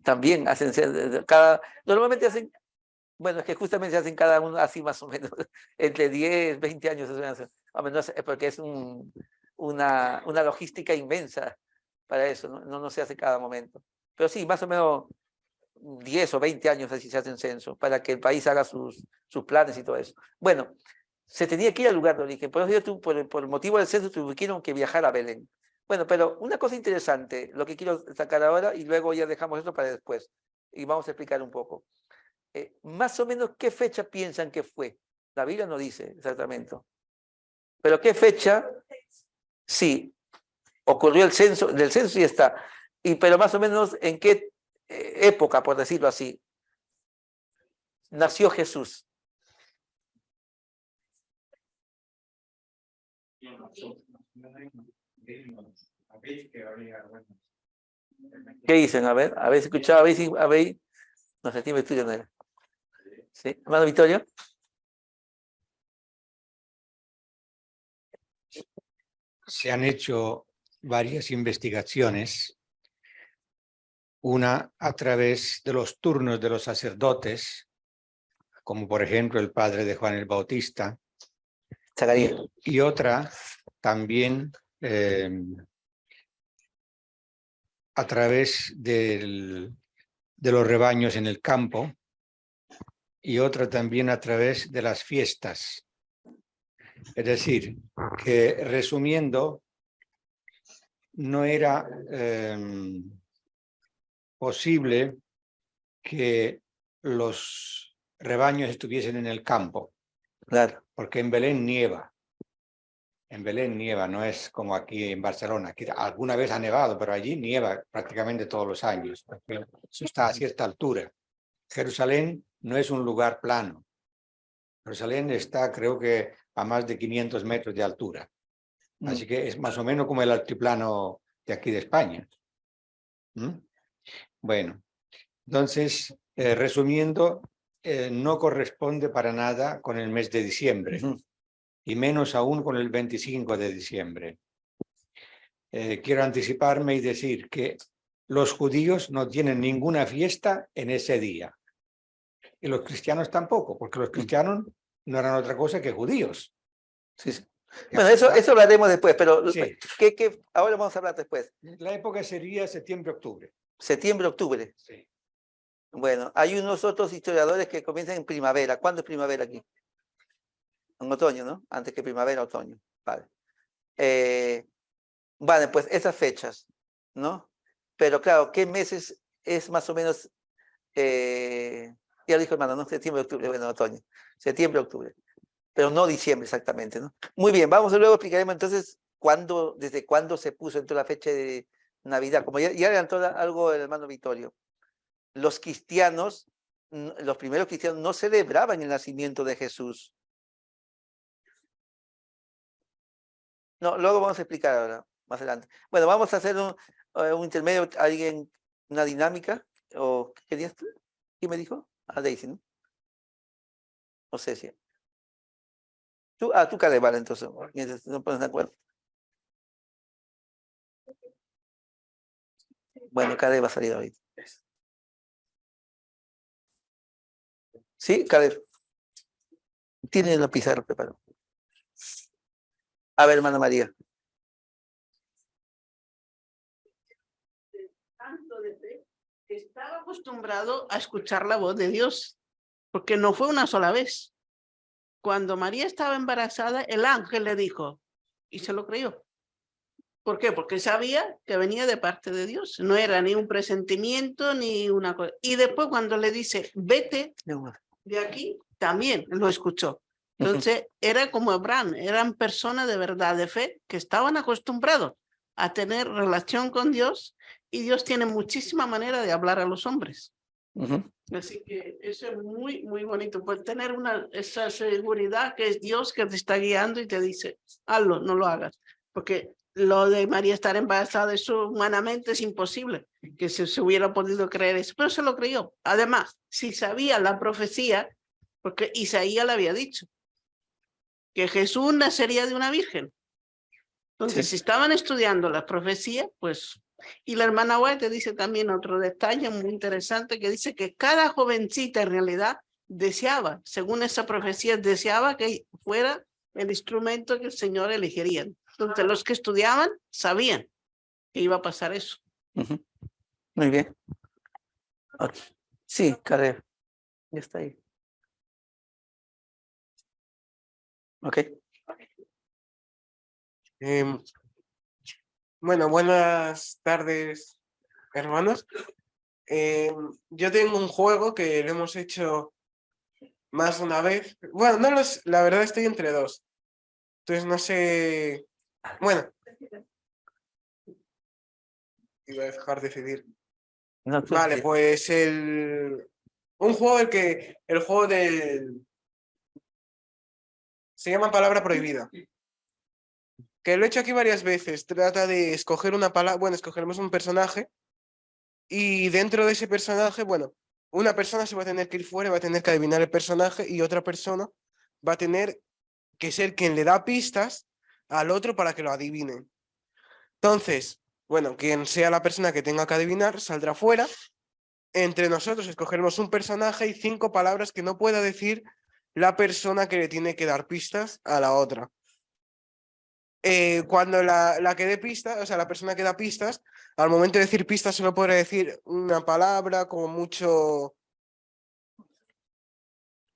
[SPEAKER 1] También hacen, normalmente hacen, bueno, es que justamente se hacen cada uno así más o menos, entre 10, 20 años, o menos, porque es una logística inmensa para eso, no se hace cada momento. Pero sí, más o menos 10 o 20 años así se hacen censos, para que el país haga sus planes y todo eso. Bueno, se tenía que ir al lugar de origen, por eso por el motivo del censo tuvieron que viajar a Belén. Bueno, pero una cosa interesante, lo que quiero sacar ahora, y luego ya dejamos eso para después, y vamos a explicar un poco. Más o menos, ¿qué fecha piensan que fue? La Biblia no dice exactamente. Pero ¿qué fecha? Sí, ocurrió el censo, del censo y está. Pero más o menos, ¿en qué época, por decirlo así, nació Jesús? ¿Qué dicen? A ver, habéis escuchado, habéis, no sé, tiene estudio, no era. ¿Sí? Hermano Vittorio.
[SPEAKER 2] Se han hecho varias investigaciones, una a través de los turnos de los sacerdotes, como por ejemplo el padre de Juan el Bautista, y otra también a través de los rebaños en el campo, y otra también a través de las fiestas. Es decir, que resumiendo, no era posible que los rebaños estuviesen en el campo.
[SPEAKER 1] Claro.
[SPEAKER 2] Porque en Belén nieva. En Belén nieva, no es como aquí en Barcelona. Aquí alguna vez ha nevado, pero allí nieva prácticamente todos los años. Eso está a cierta altura. Jerusalén no es un lugar plano. Jerusalén está, creo que, a más de 500 metros de altura. Así que es más o menos como el altiplano de aquí de España. Bueno, entonces, resumiendo, no corresponde para nada con el mes de diciembre, y menos aún con el 25 de diciembre. Quiero anticiparme y decir que los judíos no tienen ninguna fiesta en ese día. Y los cristianos tampoco, porque los cristianos no eran otra cosa que judíos.
[SPEAKER 1] Sí, sí. Bueno, eso lo haremos después, pero
[SPEAKER 2] sí.
[SPEAKER 1] Ahora vamos a hablar después.
[SPEAKER 2] La época sería septiembre-octubre.
[SPEAKER 1] Septiembre-octubre.
[SPEAKER 2] Sí.
[SPEAKER 1] Bueno, hay unos otros historiadores que comienzan en primavera. ¿Cuándo es primavera aquí? En otoño, ¿no? Antes que primavera, otoño. Vale. Vale, pues esas fechas, ¿no? Pero claro, ¿qué meses es más o menos? Ya lo dijo hermano, ¿no? Septiembre, octubre, bueno, otoño. Septiembre, octubre. Pero no diciembre exactamente, ¿no? Muy bien, luego explicaremos entonces desde cuándo se puso entonces la fecha de Navidad. Como ya adelantó algo el hermano Vittorio. Los cristianos, los primeros cristianos no celebraban el nacimiento de Jesús. No, luego vamos a explicar ahora, más adelante. Bueno, vamos a hacer un intermedio, una dinámica, o ¿qué querías tú? ¿Quién me dijo? Daisy, ¿no? O Cecia. Tú, Caleb, vale, entonces, no pones de acuerdo. Bueno, Caleb va a salir ahorita. ¿Sí, Caleb? Tiene la pizarra preparada. A ver, hermana María.
[SPEAKER 7] Tanto de fe, estaba acostumbrado a escuchar la voz de Dios, porque no fue una sola vez. Cuando María estaba embarazada, el ángel le dijo, y se lo creyó. ¿Por qué? Porque sabía que venía de parte de Dios. No era ni un presentimiento ni una cosa. Y después cuando le dice, vete de aquí, también lo escuchó. Entonces era como Abraham, eran personas de verdad, de fe, que estaban acostumbrados a tener relación con Dios, y Dios tiene muchísima manera de hablar a los hombres. Así que eso es muy, muy bonito, pues tener esa seguridad que es Dios que te está guiando y te dice, hazlo, no lo hagas. Porque lo de María estar embarazada, eso humanamente es imposible, que se hubiera podido creer eso, pero se lo creyó. Además, si sabía la profecía, porque Isaías le había dicho que Jesús nacería de una virgen. Entonces, si estaban estudiando la profecía, pues Y la hermana White dice también otro detalle muy interesante, que dice que cada jovencita en realidad deseaba, según esa profecía, deseaba que fuera el instrumento que el Señor elegiría. Entonces los que estudiaban sabían que iba a pasar eso.
[SPEAKER 1] Ujú. Muy bien. Ok. Sí, Kader. Ya está ahí. Ok.
[SPEAKER 9] Bueno, buenas tardes, hermanos. Yo tengo un juego que lo hemos hecho más de una vez. Bueno, la verdad estoy entre dos. Entonces no sé. Bueno, iba a dejar decidir.
[SPEAKER 1] No, tú
[SPEAKER 9] Vale,
[SPEAKER 1] sí.
[SPEAKER 9] pues un juego el juego se llama Palabra Prohibida. Que lo he hecho aquí varias veces. Trata de escoger una palabra, bueno, escogeremos un personaje y dentro de ese personaje, bueno, una persona se va a tener que ir fuera, va a tener que adivinar el personaje y otra persona va a tener que ser quien le da pistas al otro para que lo adivine. Entonces, bueno, quien sea la persona que tenga que adivinar saldrá fuera. Entre nosotros escogeremos un personaje y 5 palabras que no pueda decir la persona que le tiene que dar pistas a la otra. Cuando la que dé pistas, o sea, la persona que da pistas, al momento de decir pistas solo podrá decir una palabra, como mucho,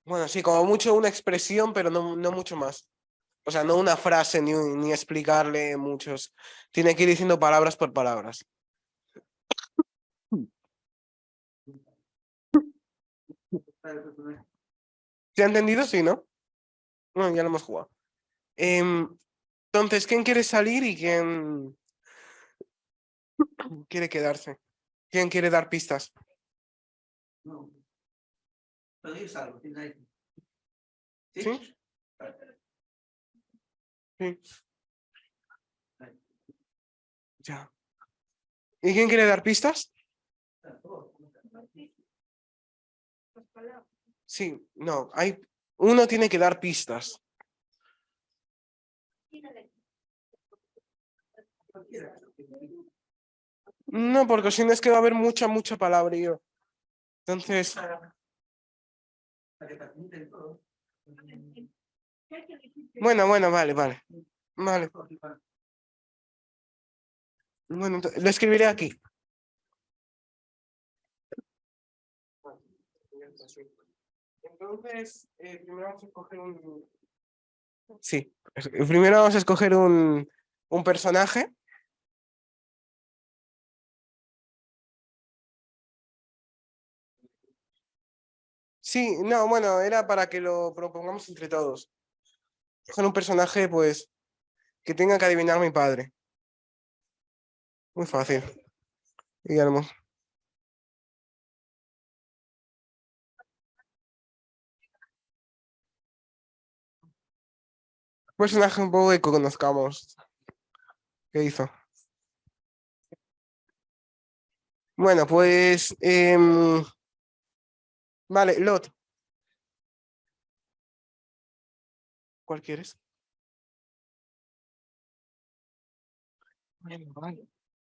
[SPEAKER 9] bueno, sí, como mucho una expresión, pero no mucho más. O sea, no una frase ni explicarle muchos. Tiene que ir diciendo palabras por palabras. ¿Se ha entendido? Sí, ¿no? Bueno, ya lo hemos jugado. Entonces, ¿quién quiere salir y quién quiere quedarse? ¿Quién quiere dar pistas?
[SPEAKER 1] No. Pero yo salgo, ¿tienes ahí?
[SPEAKER 9] ¿Sí? Sí. Ya. ¿Y quién quiere dar pistas? Sí, no, uno tiene que dar pistas. No, porque si no es que va a haber mucha palabra y yo. Entonces, bueno, vale. Vale. Bueno, lo escribiré aquí. Entonces, primero vamos a escoger un... Sí, primero vamos a escoger un personaje. Sí, no, bueno, era para que lo propongamos entre todos. Escoger un personaje, pues, que tenga que adivinar mi padre. Muy fácil. Y a lo mejor- personaje un poco que conozcamos. ¿Qué hizo? Bueno, pues... vale, Lot. ¿Cuál quieres?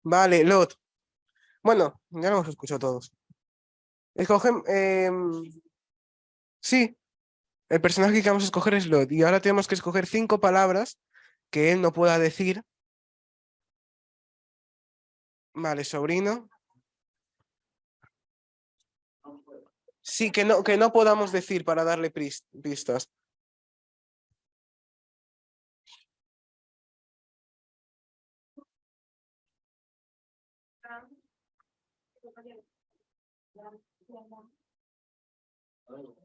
[SPEAKER 9] Vale, Lot. Bueno, ya lo hemos escuchado todos. Escogen... sí, el personaje que vamos a escoger es Lot. Y ahora tenemos que escoger 5 palabras que él no pueda decir. Vale, sobrino. Sí, que no podamos decir para darle pistas.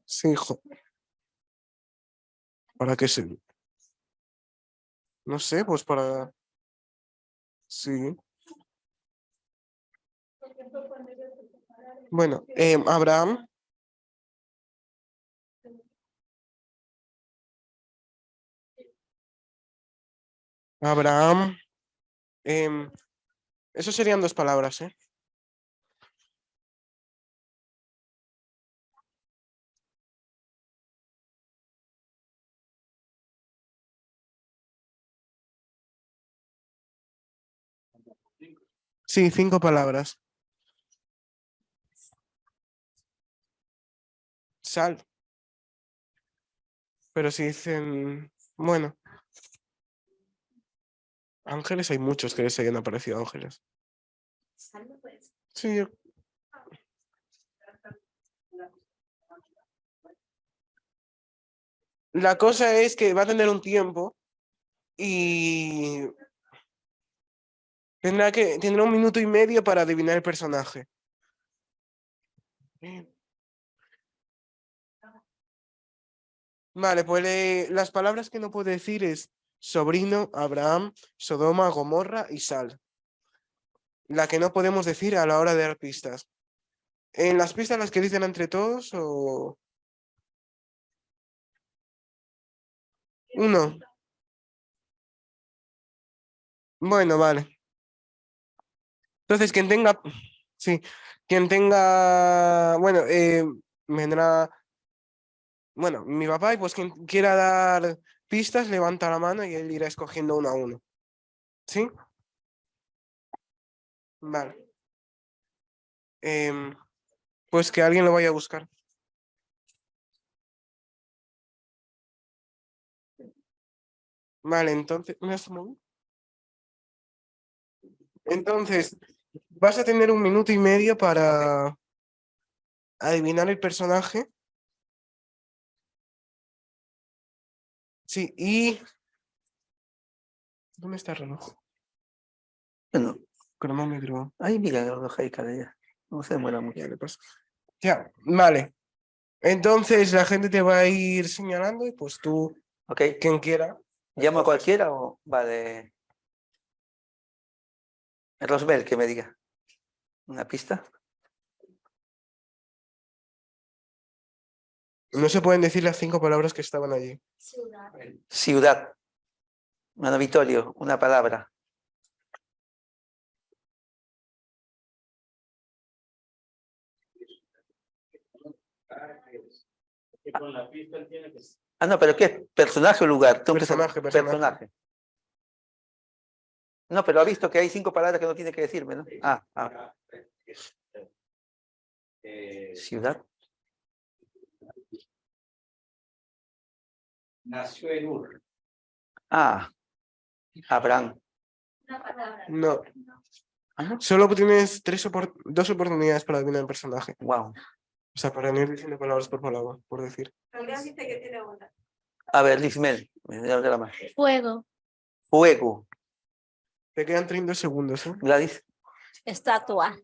[SPEAKER 9] Sí, hijo. ¿Para qué se...? No sé, pues para... Sí. Bueno, Abraham. Abraham. Eso serían 2 palabras, ¿eh? Sí, 5 palabras. Sal. Pero si dicen, bueno, ángeles hay muchos que les hayan aparecido ángeles. Sí, la cosa es que va a tener un tiempo y tendrá 1 minuto y medio para adivinar el personaje. Vale, pues las palabras que no puede decir es sobrino, Abraham, Sodoma, Gomorra y sal. La que no podemos decir a la hora de dar pistas. ¿En las pistas las que dicen entre todos o...? Uno. Bueno, vale. Entonces, quien tenga... Sí, quien tenga... Bueno, vendrá... Bueno, mi papá y pues quien quiera dar pistas levanta la mano y él irá escogiendo uno a uno. ¿Sí? Vale. Pues que alguien lo vaya a buscar. Vale, entonces... ¿me has tomado? Entonces, vas a tener 1 minuto y medio para adivinar el personaje. Sí, y... ¿Dónde está el reloj?
[SPEAKER 1] Bueno,
[SPEAKER 9] Cronómetro.
[SPEAKER 1] ahí mira el reloj ahí, cara, ya. No se demora mucho.
[SPEAKER 9] Ya le paso. Ya, vale. Entonces la gente te va a ir señalando y pues tú,
[SPEAKER 1] Ok,
[SPEAKER 9] quien quiera.
[SPEAKER 1] ¿llamo a cualquiera o vale? Rosbel, que me diga. ¿Una pista?
[SPEAKER 9] No se pueden decir las 5 palabras que estaban allí.
[SPEAKER 1] Ciudad. Mano Vittorio, una palabra. Ah, no, pero ¿qué es? ¿Personaje o lugar? Tengo que saber-
[SPEAKER 9] Personaje.
[SPEAKER 1] No, pero ha visto que hay 5 palabras que no tiene que decirme, ¿no? Ciudad.
[SPEAKER 2] Nació en Ur.
[SPEAKER 1] Abraham.
[SPEAKER 9] No.
[SPEAKER 1] Ah, no.
[SPEAKER 9] Solo tienes 2 oportunidades para adivinar el personaje.
[SPEAKER 1] Wow.
[SPEAKER 9] O sea, para no ir diciendo palabras por palabra, por decir.
[SPEAKER 1] A ver, Lismel. Me da la mano.
[SPEAKER 8] Fuego.
[SPEAKER 1] Fuego.
[SPEAKER 9] Te quedan 30 segundos, ¿eh?
[SPEAKER 1] Gladys.
[SPEAKER 8] Estatua.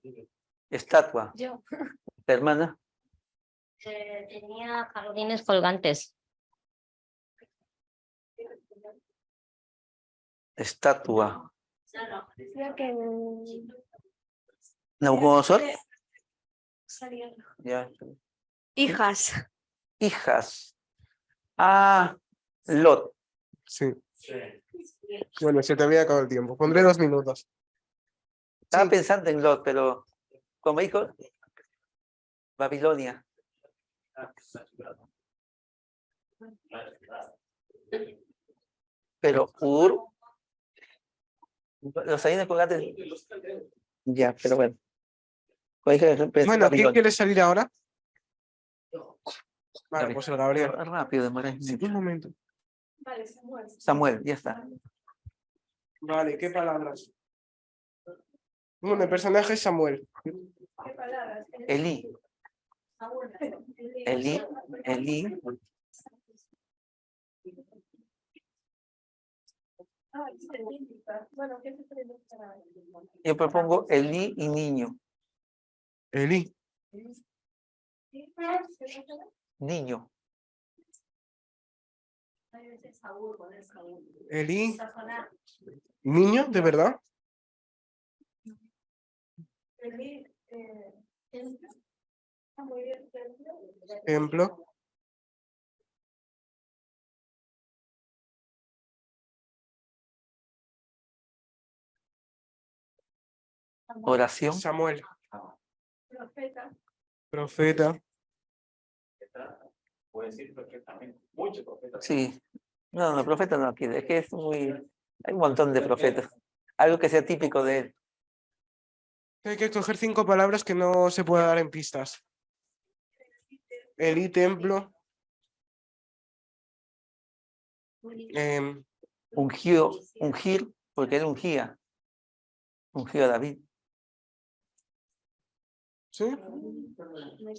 [SPEAKER 1] Estatua.
[SPEAKER 8] Yo.
[SPEAKER 1] Hermana.
[SPEAKER 8] Tenía jardines colgantes.
[SPEAKER 1] Estatua. Nabucodonosor. Ya.
[SPEAKER 8] Hijas.
[SPEAKER 1] Hijas. Lot.
[SPEAKER 9] Sí. Bueno, se te había acabado el tiempo. Pondré 2 minutos.
[SPEAKER 1] Estaba
[SPEAKER 9] Sí.
[SPEAKER 1] pensando en Lot, pero como dijo, Babilonia. Pero los salinas colgantes. Ya, pero bueno.
[SPEAKER 9] Bueno, ¿quién
[SPEAKER 1] Babilonia.
[SPEAKER 9] quiere salir ahora? Vale,
[SPEAKER 1] Gabriel.
[SPEAKER 9] pues el Gabriel.
[SPEAKER 1] Rápido, demora.
[SPEAKER 9] Sí, un momento.
[SPEAKER 1] Samuel, ya está.
[SPEAKER 9] Vale, ¿qué palabras? Bueno, el personaje es Samuel.
[SPEAKER 1] Elí. Elí. Yo propongo Elí y niño.
[SPEAKER 9] Eli.
[SPEAKER 1] Niño.
[SPEAKER 9] Eli. ¿Niño? ¿De verdad? Ejemplo.
[SPEAKER 1] Oración.
[SPEAKER 9] Samuel. Profeta.
[SPEAKER 1] Sí. No, profeta no quiere. Es que es muy. Hay un montón de profetas. Algo que sea típico de él.
[SPEAKER 9] Hay que escoger 5 palabras que no se pueda dar en pistas. Elí, templo.
[SPEAKER 1] Ungió, ungir, porque él ungía. Ungió a David.
[SPEAKER 9] ¿Sí?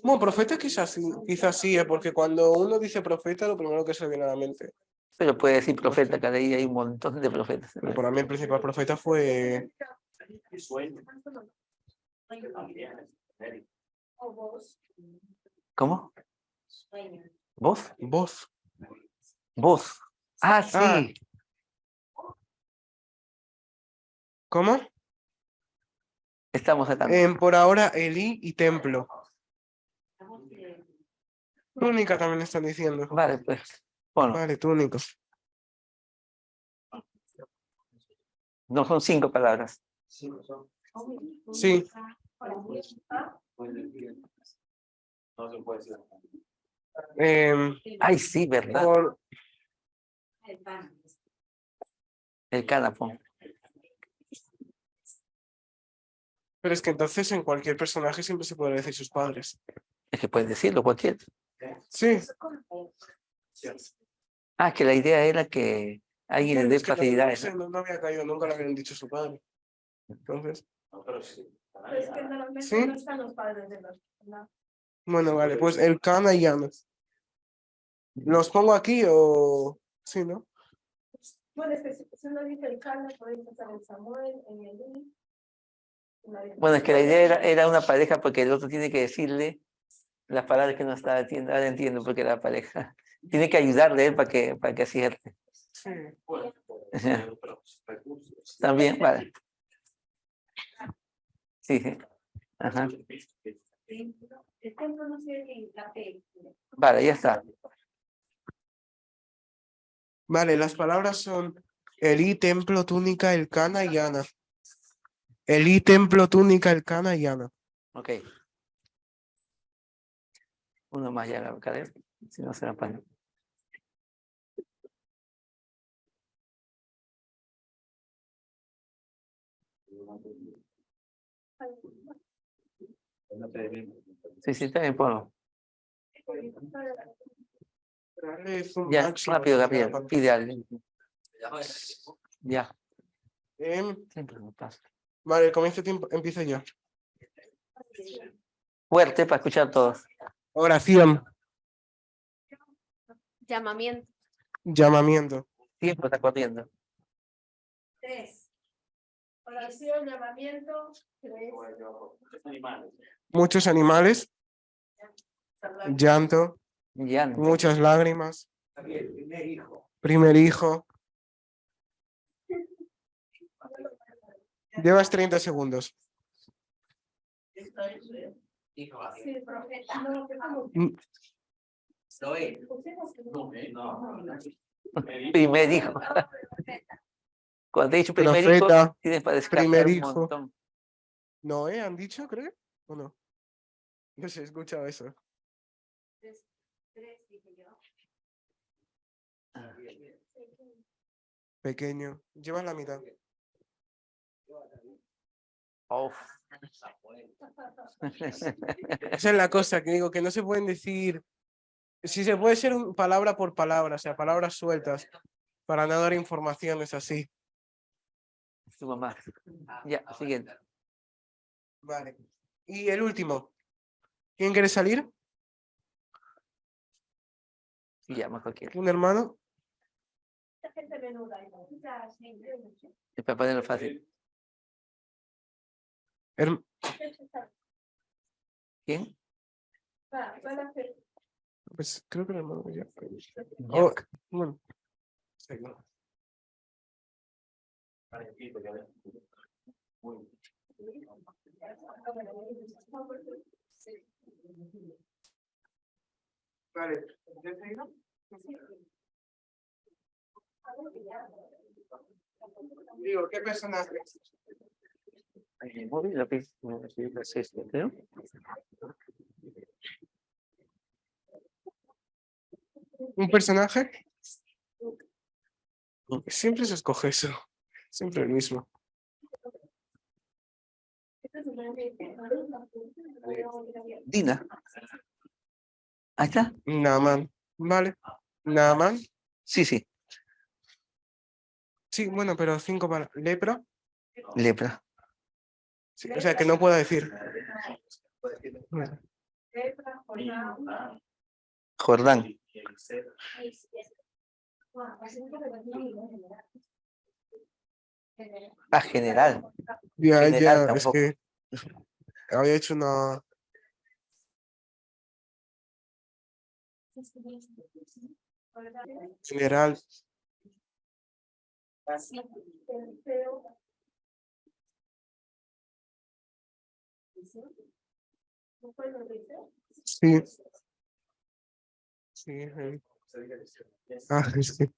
[SPEAKER 9] Bueno, profeta quizás sí, porque cuando uno dice profeta, lo primero que se le viene a la mente.
[SPEAKER 1] Pero puede decir profeta, que ahí hay un montón de profetas.
[SPEAKER 9] Pero para mí el principal profeta fue
[SPEAKER 1] ¿Cómo? ¿Vos?
[SPEAKER 9] voz.
[SPEAKER 1] Vos. Ah, sí.
[SPEAKER 9] Ah. ¿Cómo?
[SPEAKER 1] Estamos acá.
[SPEAKER 9] Por ahora, Elí y templo. Túnica también están diciendo.
[SPEAKER 1] Vale, pues. Bueno,
[SPEAKER 9] Vale, túnico.
[SPEAKER 1] no son 5 palabras.
[SPEAKER 9] Sí.
[SPEAKER 1] Ay, sí, ¿verdad?
[SPEAKER 9] Por,
[SPEAKER 1] El canapón.
[SPEAKER 9] pero es que entonces en cualquier personaje siempre se puede decir sus padres.
[SPEAKER 1] Es que puedes decirlo cualquier.
[SPEAKER 9] Sí.
[SPEAKER 1] Ah, que la idea era que alguien le dé
[SPEAKER 9] Es que
[SPEAKER 1] facilidades.
[SPEAKER 9] no había caído, nunca le habían dicho su padre. Entonces. ¿Sí? Bueno, vale, pues el Cana y Yana. ¿Los pongo aquí o...? Sí, ¿no?
[SPEAKER 10] Bueno, es que si uno dice el Cana, puede empezar en Samuel, en Elí.
[SPEAKER 1] Bueno, es que la idea era una pareja porque el otro tiene que decirle las palabras que no estaba diciendo. Ahora entiendo por qué la pareja. Tiene que ayudarle a él para que acierte.
[SPEAKER 9] Sí.
[SPEAKER 1] También, vale. Sí, sí. Ajá. Vale, ya está.
[SPEAKER 9] Vale, las palabras son Elí, templo, túnica, el Cana y Ana. Elí, templo, túnica, el Cana y Ana.
[SPEAKER 1] Ok. Uno más ya la buscaré, si no se me apaga. Sí, sí, está bien, ponlo.
[SPEAKER 9] Es un
[SPEAKER 1] Ya,
[SPEAKER 9] máximo
[SPEAKER 1] rápido,
[SPEAKER 9] de
[SPEAKER 1] Gabriel,
[SPEAKER 9] la
[SPEAKER 1] pide a alguien. Ya,
[SPEAKER 9] pantalla.
[SPEAKER 1] siempre me pasa.
[SPEAKER 9] Vale, el comienzo tiempo, empiezo yo.
[SPEAKER 1] Fuerte para escuchar todos.
[SPEAKER 9] Oración,
[SPEAKER 8] Llamamiento.
[SPEAKER 9] llamamiento,
[SPEAKER 1] Tiempo está corriendo.
[SPEAKER 10] 3. Oración, llamamiento. 3.
[SPEAKER 9] muchos animales, llanto,
[SPEAKER 1] Ya,
[SPEAKER 9] muchas lágrimas, primer hijo. Llevas 30 segundos.
[SPEAKER 10] Sí, profeta. No,
[SPEAKER 9] Mm,
[SPEAKER 1] primer hijo. Cuando te he dicho primer
[SPEAKER 9] Profeta,
[SPEAKER 1] hijo, tienes para descartar
[SPEAKER 9] primer
[SPEAKER 1] un
[SPEAKER 9] hijo.
[SPEAKER 1] montón.
[SPEAKER 9] Noé, ¿han dicho, creo? ¿O no? No sé, he escuchado eso. Pequeño. Llevas la mitad.
[SPEAKER 1] Uf.
[SPEAKER 9] Esa es la cosa que digo, que no se pueden decir. Si se puede ser palabra por palabra, o sea, palabras sueltas, para no dar informaciones así.
[SPEAKER 1] Su mamá. Ya, siguiente.
[SPEAKER 9] Vale. Y el último. ¿Quién quiere salir?
[SPEAKER 1] Ya, más cualquiera.
[SPEAKER 9] ¿Un hermano?
[SPEAKER 10] gente menuda.
[SPEAKER 1] Es para ponerlo fácil.
[SPEAKER 9] Her-
[SPEAKER 1] ¿Quién?
[SPEAKER 9] Pues creo que el hermano ya.
[SPEAKER 1] Ya.
[SPEAKER 9] Oh, bueno. Vale. Digo, ¿qué personaje?
[SPEAKER 1] El móvil, lo que es esto, creo.
[SPEAKER 9] ¿Un personaje? Siempre se escoge eso. Siempre el mismo.
[SPEAKER 1] Dina. Ahí está.
[SPEAKER 9] Naaman. Vale. Naaman.
[SPEAKER 1] Sí, sí.
[SPEAKER 9] Sí, bueno, pero 5 para lepra.
[SPEAKER 1] Lepra.
[SPEAKER 9] Sí, o sea, que no puedo decir. Bueno,
[SPEAKER 1] Jordán. Ah, general.
[SPEAKER 9] ya,
[SPEAKER 1] General
[SPEAKER 9] es
[SPEAKER 1] tampoco.
[SPEAKER 9] que había hecho una. General. Sí. Sí. Es que.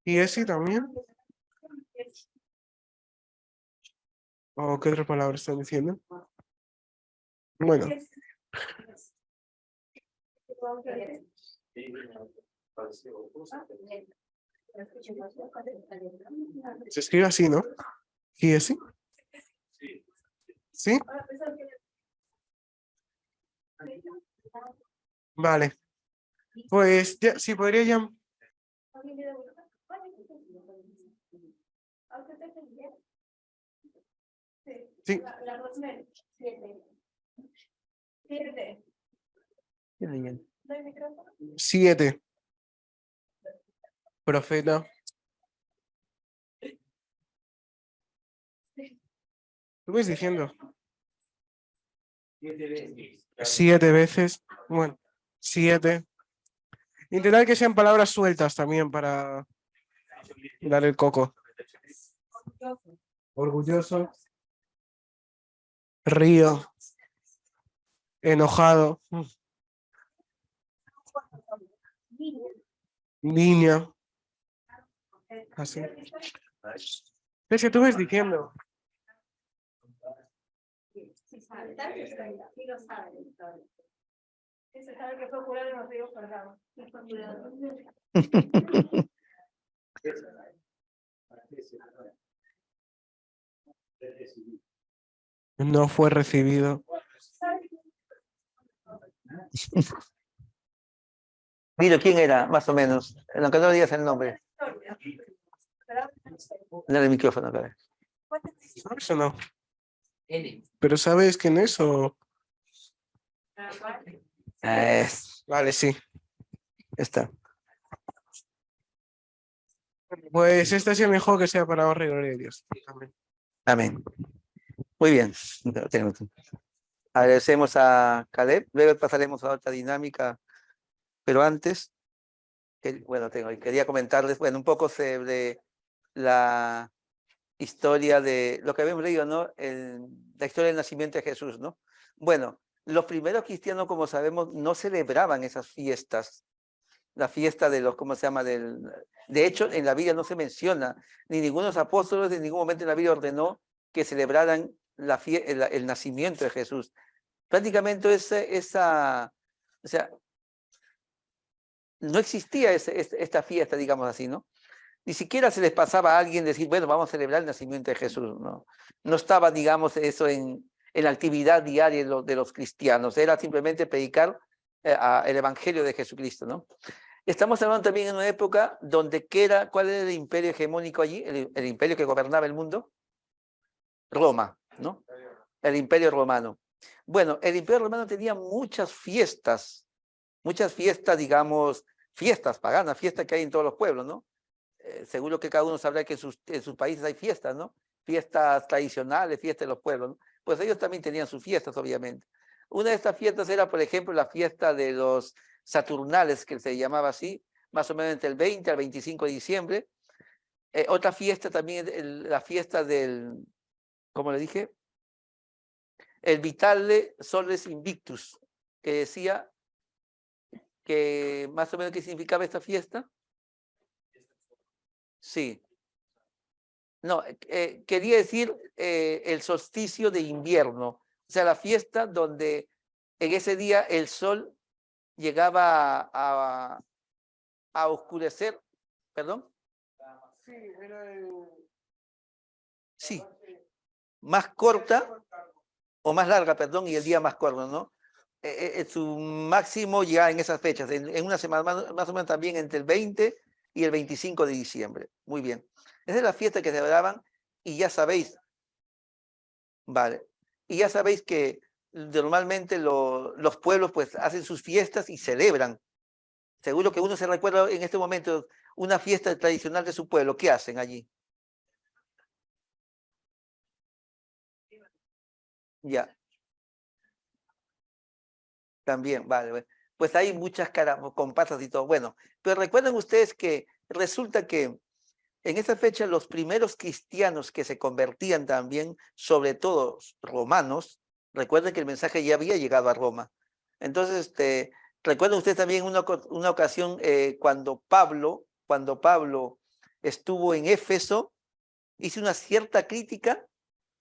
[SPEAKER 9] ¿Y ese también? ¿O qué otra palabra están diciendo? Bueno, se escribe así, ¿no? ¿Y ese? ¿Sí? Vale. Pues ya, sí, podría ya. Sí. 7. Profeta. ¿Tú ves diciendo? 7 veces. Bueno, 7. Intentar que sean palabras sueltas también para dar el coco. Orgulloso. Río. Enojado. Niña. Así. Es que tú ves diciendo. No fue recibido.
[SPEAKER 1] Dilo, ¿quién era? Más o menos. Aunque no digas el nombre. Dale el micrófono, cara.
[SPEAKER 9] ¿Sabes o no? Pero ¿sabes quién es o...? Vale, sí.
[SPEAKER 1] Está.
[SPEAKER 9] Pues esta sí mejor que sea para honra y gloria de Dios. Amén.
[SPEAKER 1] Amén. Muy bien. Agradecemos a Caleb. Luego pasaremos a otra dinámica. Pero antes, quería comentarles, bueno, un poco sobre la historia de lo que habíamos leído, ¿no? La historia del nacimiento de Jesús, ¿no? Bueno, los primeros cristianos, como sabemos, no celebraban esas fiestas. La fiesta de los, ¿cómo se llama? De hecho, en la Biblia no se menciona, ni ninguno de los apóstoles en ningún momento en la Biblia ordenó que celebraran el nacimiento de Jesús. Prácticamente o sea, no existía esta fiesta, digamos así, ¿no? Ni siquiera se les pasaba a alguien decir, bueno, vamos a celebrar el nacimiento de Jesús, ¿no? No estaba, digamos, eso en la actividad diaria de los cristianos, era simplemente predicar el evangelio de Jesucristo, ¿no? Estamos hablando también en una época donde, ¿cuál era el imperio hegemónico allí? El imperio que gobernaba el mundo. Roma, ¿no? El imperio romano. Bueno, el imperio romano tenía muchas fiestas, digamos, fiestas paganas, fiestas que hay en todos los pueblos, ¿no? Seguro que cada uno sabrá que en sus países hay fiestas, ¿no? Fiestas tradicionales, fiestas de los pueblos, ¿no? Pues ellos también tenían sus fiestas, obviamente. Una de estas fiestas era, por ejemplo, la fiesta de los Saturnales, que se llamaba así, más o menos entre el 20 al 25 de diciembre. Otra fiesta también, la fiesta del, ¿cómo le dije? El Vitale Soles Invictus, que decía que más o menos qué significaba esta fiesta. Sí. No, quería decir el solsticio de invierno, o sea, la fiesta donde en ese día el sol llegaba a oscurecer, perdón.
[SPEAKER 9] Sí, era el...
[SPEAKER 1] Sí, más corta o más larga, perdón, y el día más corto, ¿no? Su máximo ya en esas fechas, en una semana más o menos también entre el 20 y el 25 de diciembre. Muy bien. Esa es la fiesta que celebraban y ya sabéis, vale, y ya sabéis que normalmente los pueblos pues hacen sus fiestas y celebran. Seguro que uno se recuerda en este momento una fiesta tradicional de su pueblo. ¿Qué hacen allí? Ya, también, vale, vale. Pues hay muchas comparsas y todo. Bueno, pero recuerden ustedes que resulta que en esa fecha los primeros cristianos que se convertían también, sobre todo romanos, recuerden que el mensaje ya había llegado a Roma. Entonces, recuerden ustedes también una ocasión cuando Pablo estuvo en Éfeso, hizo una cierta crítica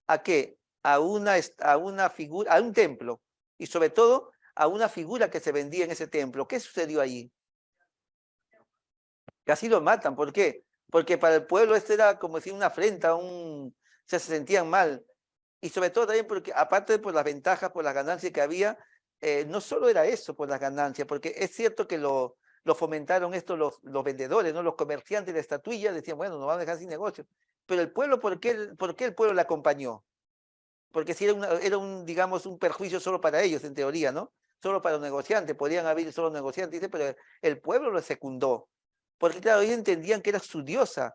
[SPEAKER 1] ¿a qué? A una figura, a un templo, y sobre todo a una figura que se vendía en ese templo. ¿Qué sucedió allí? Casi lo matan. ¿Por qué? Porque para el pueblo esto era como decir una afrenta, se sentían mal. Y sobre todo también porque, aparte de por las ventajas, por las ganancias que había, no solo era eso, por las ganancias, porque es cierto que lo fomentaron esto los vendedores, ¿no? Los comerciantes de estatuillas decían, bueno, nos van a dejar sin negocio. Pero el pueblo, ¿por qué el pueblo le acompañó? Porque si era digamos, un perjuicio solo para ellos, en teoría, ¿no? Solo para los negociantes, podrían haber solo negociantes, dice, pero el pueblo lo secundó. Porque, claro, ellos entendían que era su diosa.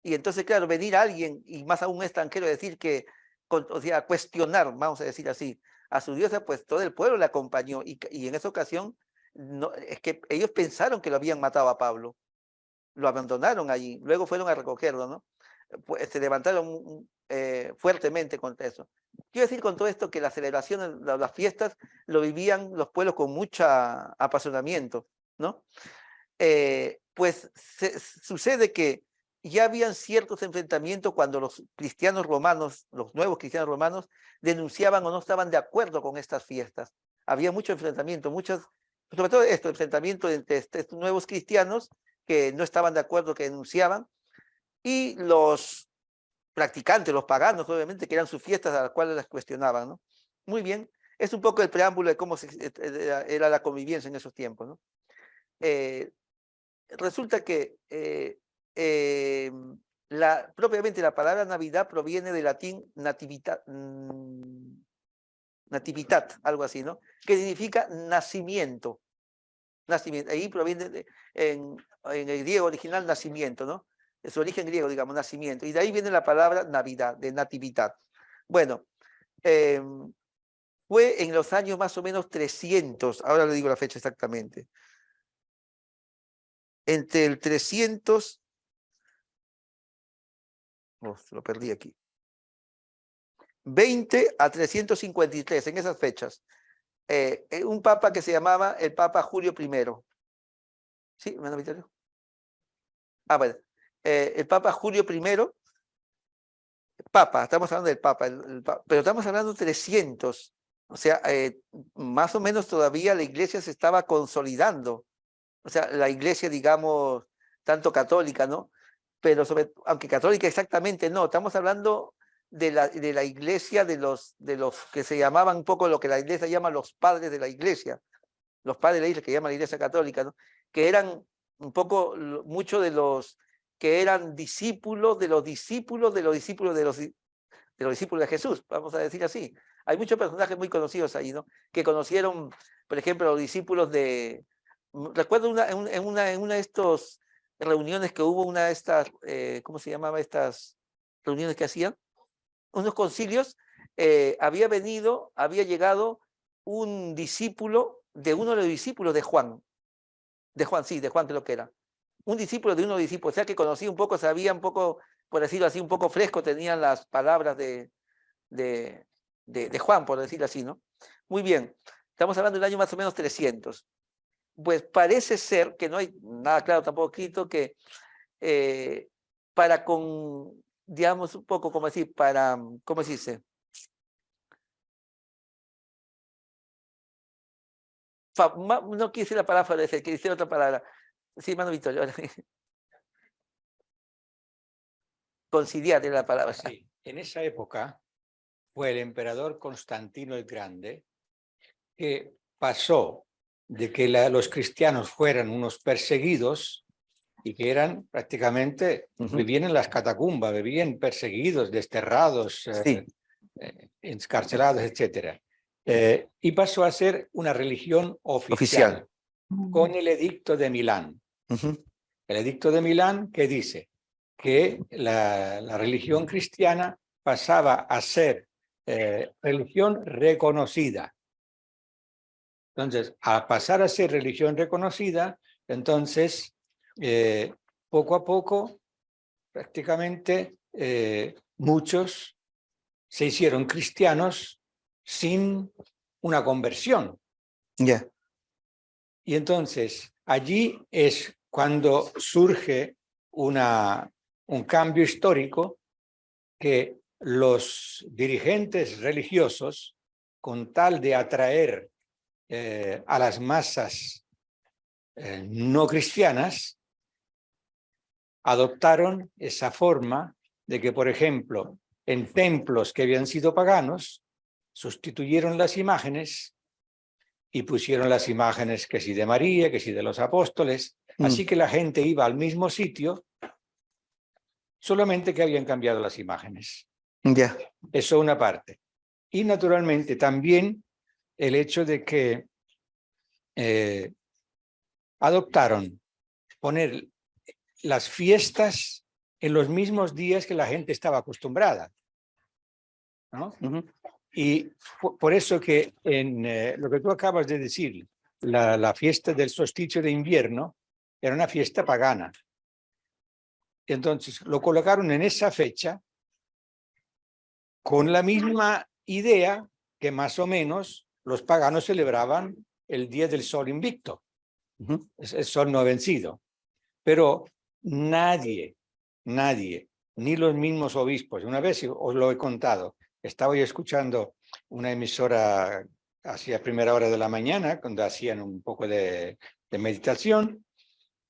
[SPEAKER 1] Y entonces, claro, venir a alguien, y más aún un extranjero, decir que, o sea, cuestionar, vamos a decir así, a su diosa, pues todo el pueblo le acompañó. Y en esa ocasión, no, es que ellos pensaron que lo habían matado a Pablo. Lo abandonaron allí. Luego fueron a recogerlo, ¿no? Pues se levantaron fuertemente contra eso. Quiero decir con todo esto que las celebraciones, las fiestas, lo vivían los pueblos con mucho apasionamiento, ¿no? Pues sucede que ya habían ciertos enfrentamientos cuando los cristianos romanos, los nuevos cristianos romanos, denunciaban o no estaban de acuerdo con estas fiestas. Había mucho enfrentamiento, sobre todo esto, enfrentamiento entre estos nuevos cristianos que no estaban de acuerdo, que denunciaban, y los practicantes, los paganos, obviamente, que eran sus fiestas a las cuales las cuestionaban, ¿no? Muy bien, es un poco el preámbulo de cómo era la convivencia en esos tiempos, ¿no? Resulta que propiamente la palabra Navidad proviene del latín nativitat, algo así, ¿no? Que significa nacimiento. Nacimiento. Ahí proviene en el griego original nacimiento, ¿no? Es su origen griego, digamos, nacimiento. Y de ahí viene la palabra Navidad, de natividad. Bueno, fue en los años más o menos 300, ahora le digo la fecha exactamente. Entre el 300, lo perdí aquí, 20 a 353, en esas fechas. Un papa que se llamaba el Papa Julio I. ¿Sí, hermano Vitorio? Ah, bueno. El Papa Julio I, estamos hablando del Papa, pero estamos hablando de 300. O sea, más o menos todavía la iglesia se estaba consolidando. O sea, la iglesia, digamos, tanto católica, ¿no? Pero aunque católica exactamente no, estamos hablando de la iglesia de los que se llamaban un poco lo que la iglesia llama los padres de la iglesia, los padres de la iglesia que llama la iglesia católica, ¿no? Que eran un poco, muchos de los que eran discípulos de los discípulos de los discípulos de los discípulos de Jesús, vamos a decir así. Hay muchos personajes muy conocidos ahí, ¿no? Que conocieron, por ejemplo, los discípulos de... Recuerdo en una de estas reuniones que hubo, una de estas, ¿cómo se llamaba estas reuniones que hacían? Unos concilios, había llegado un discípulo de uno de los discípulos de Juan. De Juan creo que era. Un discípulo de uno de los discípulos, o sea que conocía un poco, sabía un poco, por decirlo así, un poco fresco, tenían las palabras de Juan, por decirlo así, ¿no? Muy bien, estamos hablando del año más o menos 300. Pues parece ser que no hay nada claro tampoco escrito que digamos un poco, como decir, ¿cómo se dice? No quiero decir la palabra favorecer, quiero decir otra palabra. Sí, hermano Victorio. Conciliar era la palabra. Sí.
[SPEAKER 2] en esa época fue el emperador Constantino el Grande que pasó de que los cristianos fueran unos perseguidos y que eran prácticamente, vivían en las catacumbas, vivían perseguidos, desterrados,
[SPEAKER 1] Sí.
[SPEAKER 2] encarcelados, etc. Y pasó a ser una religión
[SPEAKER 1] Oficial.
[SPEAKER 2] con el Edicto de Milán. El Edicto de Milán que dice que la religión cristiana pasaba a ser religión reconocida. Entonces, a pasar a ser religión reconocida, entonces, poco a poco, prácticamente muchos se hicieron cristianos sin una conversión.
[SPEAKER 1] Ya.
[SPEAKER 2] Y entonces, allí es cuando surge un cambio histórico que los dirigentes religiosos, con tal de atraer a las masas no cristianas, adoptaron esa forma de que, por ejemplo, en templos que habían sido paganos, sustituyeron las imágenes y pusieron las imágenes que sí de María, que sí de los apóstoles, así que la gente iba al mismo sitio, solamente que habían cambiado las imágenes.
[SPEAKER 1] Ya.
[SPEAKER 2] Eso una parte. Y naturalmente también el hecho de que adoptaron poner las fiestas en los mismos días que la gente estaba acostumbrada, ¿no? Y por eso que en lo que tú acabas de decir, la fiesta del solsticio de invierno era una fiesta pagana. Entonces lo colocaron en esa fecha con la misma idea que más o menos los paganos celebraban el día del sol invicto, el sol no vencido. Pero nadie, ni los mismos obispos, una vez os lo he contado, estaba yo escuchando una emisora hacia primera hora de la mañana, cuando hacían un poco de meditación,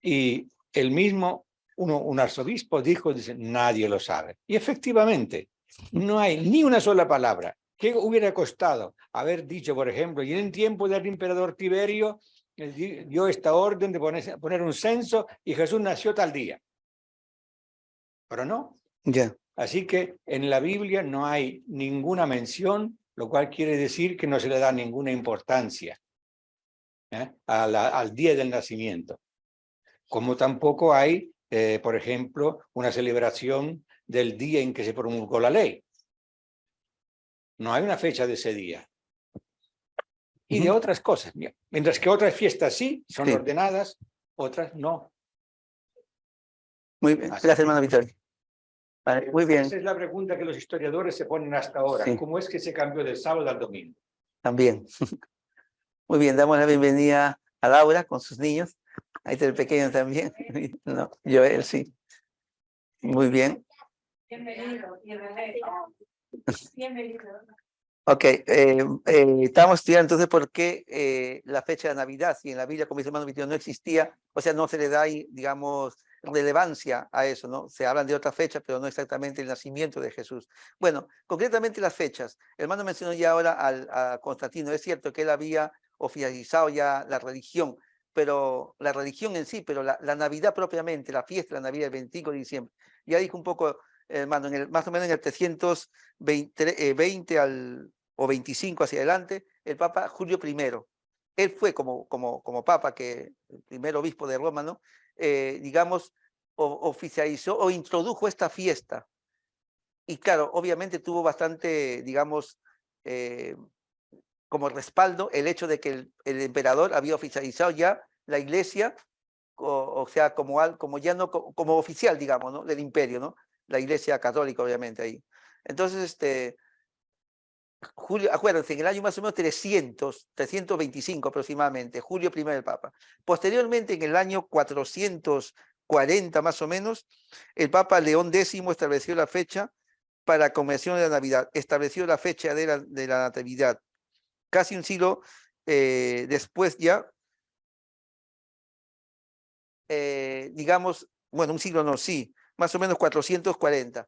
[SPEAKER 2] y el mismo, un arzobispo dice, nadie lo sabe. Y efectivamente, no hay ni una sola palabra. ¿Qué hubiera costado haber dicho, por ejemplo, y en el tiempo del emperador Tiberio, dio esta orden de poner un censo y Jesús nació tal día? Pero no.
[SPEAKER 1] Ya.
[SPEAKER 2] Así que en la Biblia no hay ninguna mención, lo cual quiere decir que no se le da ninguna importancia al día del nacimiento. Como tampoco hay, por ejemplo, una celebración del día en que se promulgó la ley. No hay una fecha de ese día. Y de otras cosas. Mientras que otras fiestas sí, son ordenadas, otras no.
[SPEAKER 1] Muy bien. Gracias, hermano Victoria. Vale, muy bien.
[SPEAKER 2] Esa es la pregunta que los historiadores se ponen hasta ahora.
[SPEAKER 1] Sí.
[SPEAKER 2] ¿Cómo es que se cambió del sábado al domingo?
[SPEAKER 1] También. Muy bien, damos la bienvenida a Laura con sus niños. Ahí está el pequeño también. No, Joel, sí. Muy bien.
[SPEAKER 10] Bienvenido. Bienvenido.
[SPEAKER 1] Ok, estamos estudiando entonces por qué la fecha de Navidad, si en la Biblia, como dice el hermano Victoria, no existía, o sea, no se le da, digamos, relevancia a eso, ¿no? Se hablan de otra fecha, pero no exactamente el nacimiento de Jesús. Bueno, concretamente las fechas. El hermano mencionó ya ahora a Constantino. Es cierto que él había oficializado ya la religión, pero la religión en sí, pero la Navidad propiamente, la fiesta de la Navidad, el 25 de diciembre. Ya dijo un poco, hermano, más o menos en el 320 o 25 hacia adelante, el Papa Julio I. Él fue como Papa, que el primer obispo de Roma, ¿no? Digamos, oficializó o introdujo esta fiesta. Y claro, obviamente tuvo bastante, digamos, como respaldo el hecho de que el emperador había oficializado ya la iglesia, o sea, como ya no como oficial, digamos, ¿no? Del imperio, ¿no? La iglesia católica, obviamente, ahí. Entonces, Julio, acuérdense, en el año más o menos 325 aproximadamente, Julio I el Papa. Posteriormente, en el año 440 más o menos, el Papa León X estableció la fecha para la conmemoración de la Navidad, estableció la fecha de la Natividad. Casi un siglo después ya, digamos, bueno, un siglo no, sí, más o menos 440.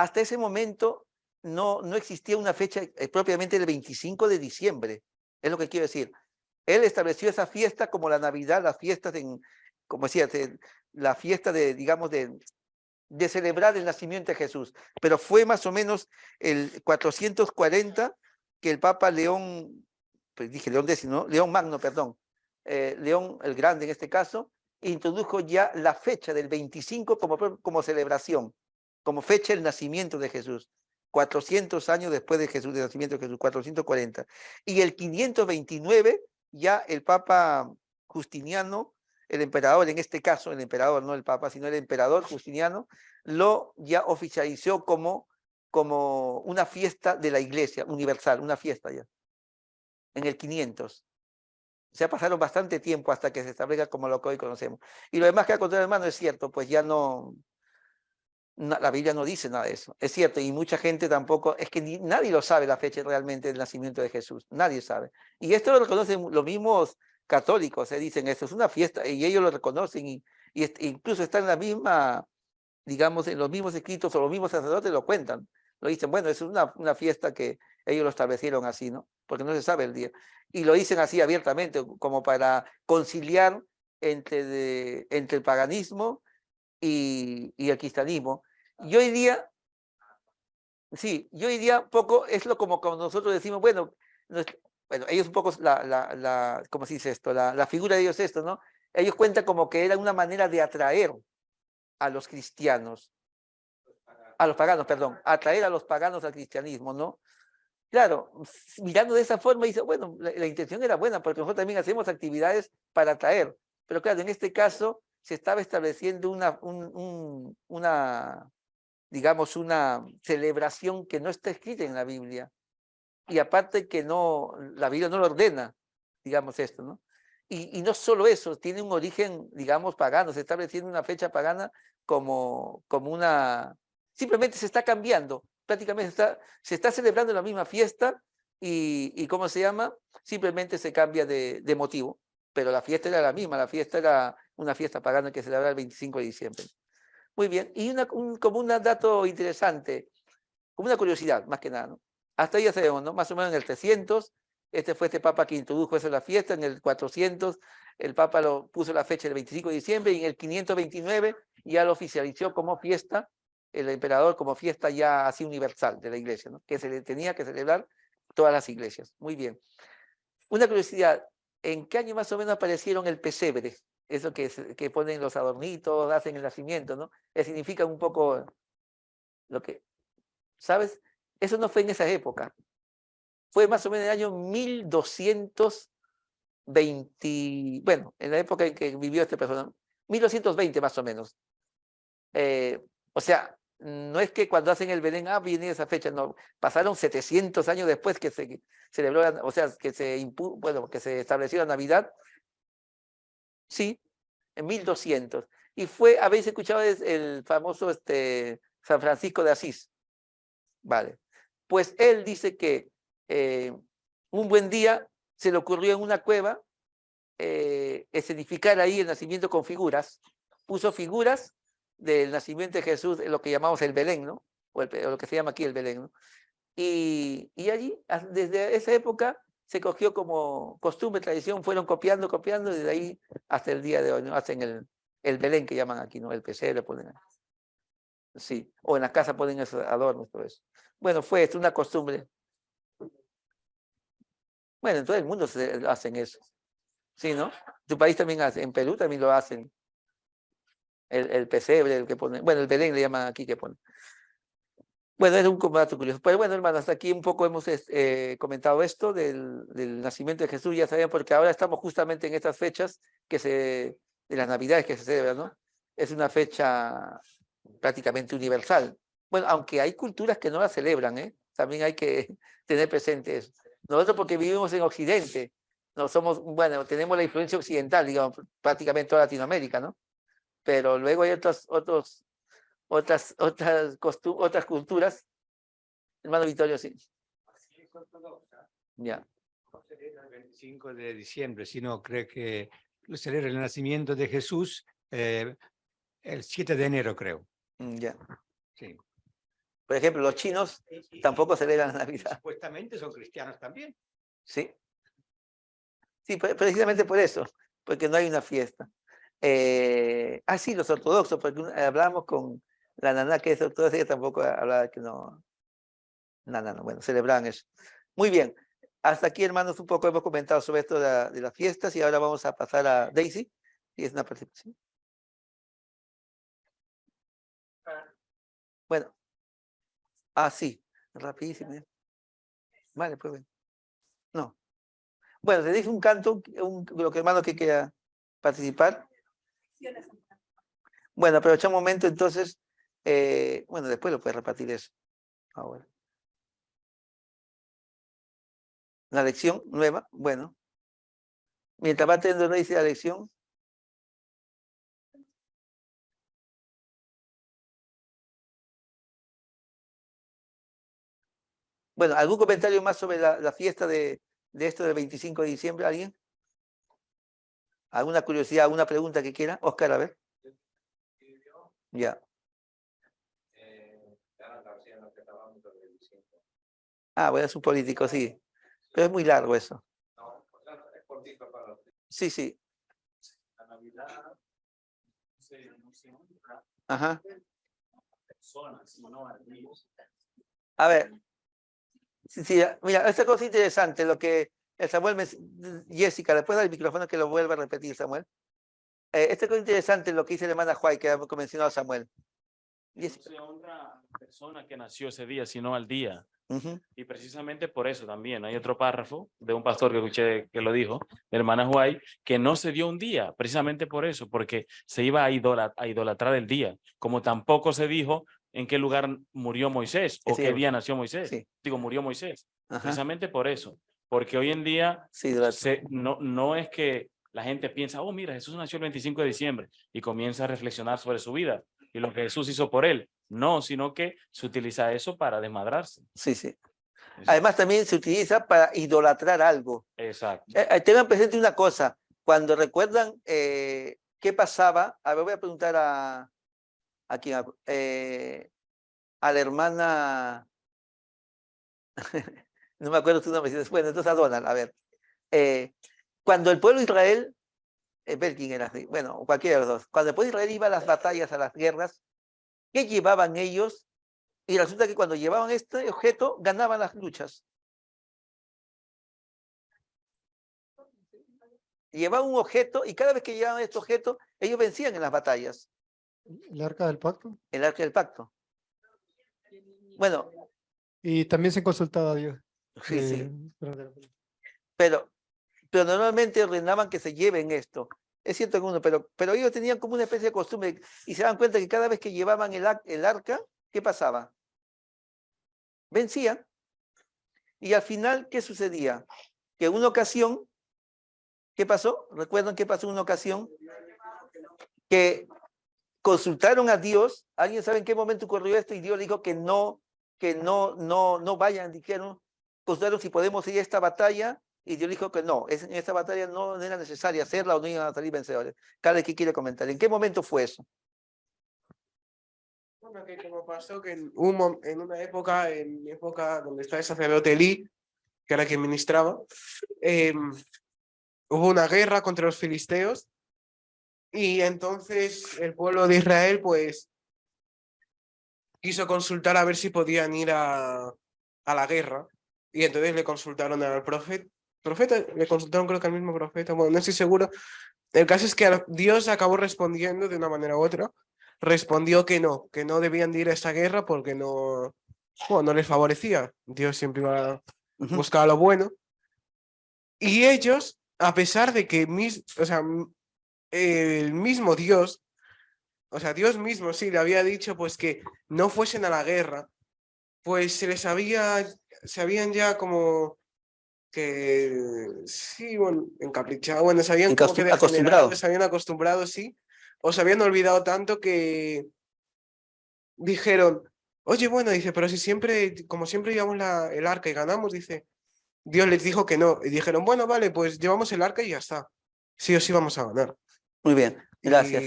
[SPEAKER 1] hasta ese momento no existía una fecha propiamente el 25 de diciembre, es lo que quiero decir. Él estableció esa fiesta como la Navidad, las fiestas, como decía, la fiesta de, digamos, de celebrar el nacimiento de Jesús. Pero fue más o menos el 440 que el Papa León, pues dije León X, ¿no? León Magno, perdón, León el Grande en este caso, introdujo ya la fecha del 25 como celebración, como fecha del nacimiento de Jesús. 400 años después de Jesús, del nacimiento de Jesús, 440. Y el 529 ya el Papa Justiniano, el emperador, en este caso el emperador, no el Papa, sino el emperador Justiniano, lo ya oficializó como una fiesta de la Iglesia universal, una fiesta ya, en el 500. O sea, pasaron bastante tiempo hasta que se establezca como lo que hoy conocemos. Y lo demás que ha contado el hermano es cierto, pues ya la Biblia no dice nada de eso. Es cierto, y mucha gente tampoco, es que nadie lo sabe la fecha realmente del nacimiento de Jesús, nadie sabe. Y esto lo reconocen los mismos católicos, dicen esto es una fiesta, y ellos lo reconocen, y incluso está en la misma, digamos, en los mismos escritos, o los mismos sacerdotes lo cuentan, lo dicen, bueno, es una fiesta que ellos lo establecieron así, ¿no? Porque no se sabe el día. Y lo dicen así abiertamente, como para conciliar entre el paganismo y el cristianismo. Y hoy día, sí, y hoy día poco es lo como nosotros decimos, bueno, ellos un poco, ¿cómo se dice esto? La figura de ellos es esto, ¿no? Ellos cuentan como que era una manera de atraer a los cristianos, a los paganos, perdón, atraer a los paganos al cristianismo, ¿no? Claro, mirando de esa forma, dice, bueno, la intención era buena, porque nosotros también hacemos actividades para atraer, pero claro, en este caso se estaba estableciendo digamos, una celebración que no está escrita en la Biblia. Y aparte que la Biblia no lo ordena, digamos esto, ¿no? Y no solo eso, tiene un origen, digamos, pagano, se está estableciendo una fecha pagana como simplemente se está cambiando, prácticamente se está celebrando la misma fiesta y ¿cómo se llama? Simplemente se cambia de motivo, pero la fiesta era la misma, la fiesta era una fiesta pagana que se celebraba el 25 de diciembre. Muy bien, y como un dato interesante, como una curiosidad, más que nada, ¿no? Hasta ahí ya sabemos, ¿no? Más o menos en el 300, fue este Papa que introdujo eso en la fiesta, en el 400, el Papa lo puso la fecha del 25 de diciembre, y en el 529 ya lo oficializó como fiesta, el emperador como fiesta ya así universal de la iglesia, ¿no? Que se le tenía que celebrar todas las iglesias. Muy bien. Una curiosidad, ¿en qué año más o menos aparecieron el pesebre? Eso que ponen los adornitos, hacen el nacimiento, ¿no? Que significa un poco lo que, ¿sabes? Eso no fue en esa época. Fue más o menos en el año 1220, bueno, en la época en que vivió este personaje, 1220 más o menos. O sea, no es que cuando hacen el Belén, viene esa fecha, no. Pasaron 700 años después que se celebró, o sea, que se estableció la Navidad. Sí, en 1200. Y habéis escuchado el famoso San Francisco de Asís. Vale. Pues él dice que un buen día se le ocurrió en una cueva escenificar ahí el nacimiento con figuras. Puso figuras del nacimiento de Jesús, lo que llamamos el Belén, ¿no? O lo que se llama aquí el Belén, ¿no? Y allí, desde esa época, se cogió como costumbre, tradición, fueron copiando, y desde ahí hasta el día de hoy, ¿no? Hacen el Belén que llaman aquí, ¿no? El pesebre ponen ahí. Sí, o en la casa ponen esos adornos, todo eso. Bueno, fue esto una costumbre. Bueno, en todo el mundo hacen eso. Sí, ¿no? Tu país también hace, en Perú también lo hacen. El pesebre, el que ponen, bueno, el Belén le llaman aquí que ponen. Bueno, es un dato curioso. Pero bueno, hermanos, hasta aquí un poco hemos comentado esto del nacimiento de Jesús. Ya saben, porque ahora estamos justamente en estas fechas de las Navidades que se celebran, ¿no? Es una fecha prácticamente universal. Bueno, aunque hay culturas que no la celebran, también hay que tener presente eso. Nosotros porque vivimos en Occidente, no somos, bueno, tenemos la influencia occidental, digamos, prácticamente toda Latinoamérica, ¿no? Pero luego hay otras culturas. Hermano Vittorio, sí.
[SPEAKER 2] Así es ortodoxa.
[SPEAKER 1] Ya.
[SPEAKER 2] No celebra el 25 de diciembre, sino cree que celebra el nacimiento de Jesús el 7 de enero, creo.
[SPEAKER 1] Ya.
[SPEAKER 2] Sí.
[SPEAKER 1] Por ejemplo, los chinos tampoco celebran la Navidad.
[SPEAKER 2] Supuestamente son cristianos también.
[SPEAKER 1] Sí. Sí, precisamente por eso, porque no hay una fiesta. Sí, los ortodoxos, porque hablamos con la naná que es ortodoxa, ella tampoco hablaba que no. No, bueno, celebran eso. Muy bien. Hasta aquí, hermanos, un poco hemos comentado sobre esto de las fiestas y ahora vamos a pasar a Daisy, y es una participación. Bueno. Sí, rapidísimo. Vale, pues bueno. No. Bueno, te dice un canto, lo que hermano que quiera participar. Bueno, aprovecha un momento, entonces, bueno, después lo puedes repartir eso. Ahora. La lección nueva, bueno. Mientras va teniendo Daisy la lección. Bueno, ¿algún comentario más sobre la fiesta de esto del 25 de diciembre? ¿Alguien? ¿Alguna curiosidad, alguna pregunta que quiera? Oscar, a ver. Ya. Bueno, es un político, sí. Pero es muy largo eso. Sí, sí. Ajá. A ver. Sí, mira, esta cosa interesante, lo que el Samuel, Jessica, después del micrófono que lo vuelva a repetir, Samuel. Esta cosa interesante, lo que dice la hermana Juay, que ha mencionado Samuel.
[SPEAKER 11] No se honra a la persona que nació ese día, sino al día. Y precisamente por eso también hay otro párrafo de un pastor que escuché que lo dijo, de hermana Juay, que no se dio un día, precisamente por eso, porque se iba a idolatrar el día, como tampoco se dijo en qué lugar murió Moisés o qué día nació Moisés. Sí. Digo, murió Moisés. Precisamente por eso, porque hoy en día no es que la gente piensa, oh, mira, Jesús nació el 25 de diciembre y comienza a reflexionar sobre su vida y lo que Jesús hizo por él. No, sino que se utiliza eso para desmadrarse.
[SPEAKER 1] Sí, sí. Además también se utiliza para idolatrar algo.
[SPEAKER 11] Exacto.
[SPEAKER 1] Tengan presente una cosa, cuando recuerdan qué pasaba, a ver, voy a preguntar a quién, a la hermana, no me acuerdo tu nombre, bueno, entonces a Donald, a ver. Cuando el pueblo de Israel, Belkin era así, bueno, cualquiera de los dos, cuando el pueblo de Israel iba a las batallas, a las guerras, ¿qué llevaban ellos? Y resulta que cuando llevaban este objeto, ganaban las luchas. Llevaban un objeto y cada vez que llevaban este objeto, ellos vencían en las batallas.
[SPEAKER 12] ¿El arca del pacto?
[SPEAKER 1] El arca del pacto. Bueno.
[SPEAKER 12] Y también se consultaba a Dios.
[SPEAKER 1] Sí, sí. Pero normalmente ordenaban que se lleven esto. Es cierto que uno, pero ellos tenían como una especie de costumbre y se dan cuenta que cada vez que llevaban el arca, ¿qué pasaba? Vencían. Y al final, ¿qué sucedía? Que en una ocasión, ¿qué pasó? ¿Recuerdan qué pasó en una ocasión? Que consultaron a Dios. ¿Alguien sabe en qué momento ocurrió esto? Y Dios le dijo que no vayan, dijeron, consultaron si podemos ir a esta batalla. Y Dios dijo que no, en esta batalla no era necesaria hacerla o no iban a salir vencedores. Cada quien quiere comentar. ¿En qué momento fue eso?
[SPEAKER 9] Bueno, que como pasó que en una época, donde estaba el sacerdote Elí, que era quien ministraba, hubo una guerra contra los filisteos y entonces el pueblo de Israel pues quiso consultar a ver si podían ir a la guerra y entonces le consultaron al profeta, le consultaron creo que al mismo profeta, bueno, no estoy seguro. El caso es que Dios acabó respondiendo de una manera u otra, respondió que no debían de ir a esta guerra porque no les favorecía. Dios siempre iba a buscar lo bueno. Y ellos, a pesar de que el mismo Dios, Dios mismo sí le había dicho pues que no fuesen a la guerra, pues se habían ya como que sí, bueno, encaprichado, bueno, se habían como que degenerado, se habían acostumbrado, sí, o se habían olvidado tanto que dijeron, oye, bueno, dice, pero si siempre, como siempre llevamos el arca y ganamos, dice, Dios les dijo que no, y dijeron, bueno, vale, pues llevamos el arca y ya está, sí o sí vamos a ganar.
[SPEAKER 1] Muy bien, gracias.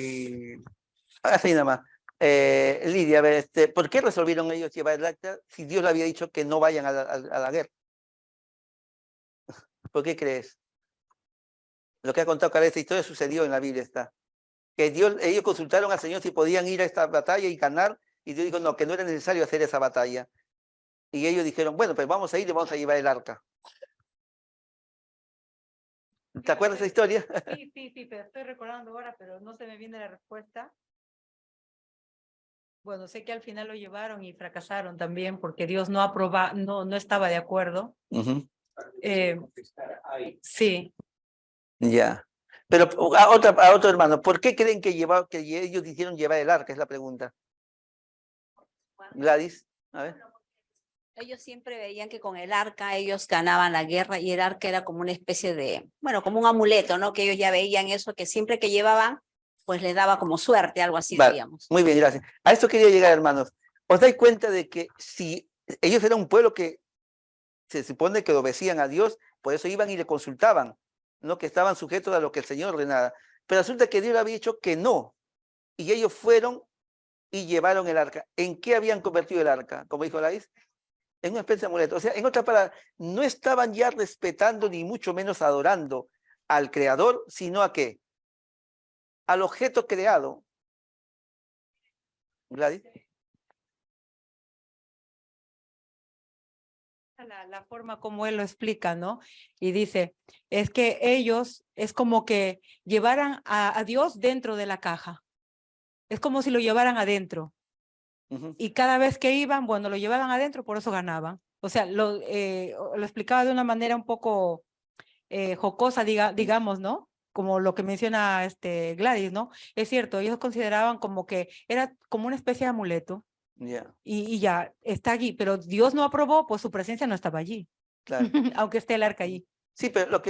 [SPEAKER 1] Así nada más. Lidia, a ver, ¿por qué resolvieron ellos llevar el arca si Dios le había dicho que no vayan a la guerra? ¿Por qué crees? Lo que ha contado Caleb, esta historia sucedió en la Biblia, está. Que ellos consultaron al Señor si podían ir a esta batalla y ganar, y Dios dijo no, que no era necesario hacer esa batalla. Y ellos dijeron, bueno, pues vamos a ir y vamos a llevar el arca. ¿Te acuerdas de esa historia?
[SPEAKER 13] Sí, pero estoy recordando ahora, pero no se me viene la respuesta. Bueno, sé que al final lo llevaron y fracasaron también porque Dios no no estaba de acuerdo. Sí.
[SPEAKER 1] Ya. Pero a otro hermano, ¿por qué creen que ellos hicieron llevar el arca? Es la pregunta. Gladys, a ver.
[SPEAKER 8] Ellos siempre veían que con el arca ellos ganaban la guerra y el arca era como una especie de, bueno, como un amuleto, ¿no? Que ellos ya veían eso, que siempre que llevaban, pues les daba como suerte, algo así,
[SPEAKER 1] Vale,
[SPEAKER 8] digamos.
[SPEAKER 1] muy bien, gracias. A esto quería llegar, hermanos. ¿Os dais cuenta de que si ellos eran un pueblo que se supone que obedecían a Dios, por eso iban y le consultaban, ¿no? Que estaban sujetos a lo que el Señor ordenaba. Pero resulta que Dios le había dicho que no. Y ellos fueron y llevaron el arca. ¿En qué habían convertido el arca? Como dijo Laís, en una especie de amuleto. O sea, en otras palabras, no estaban ya respetando ni mucho menos adorando al Creador, sino ¿a qué? Al objeto creado. Gladys.
[SPEAKER 13] La forma como él lo explica, ¿no? Y dice, es que ellos es como que llevaran a Dios dentro de la caja. Es como si lo llevaran adentro. Y cada vez que iban, bueno, lo llevaban adentro, por eso ganaban. O sea, lo explicaba de una manera un poco jocosa, digamos, ¿no? Como lo que menciona Gladys, ¿no? Es cierto, ellos consideraban como que era como una especie de amuleto.
[SPEAKER 1] Yeah.
[SPEAKER 13] Y ya está allí, pero Dios no aprobó, pues su presencia no estaba allí.
[SPEAKER 1] Claro.
[SPEAKER 13] Aunque esté el arca allí.
[SPEAKER 1] Sí, pero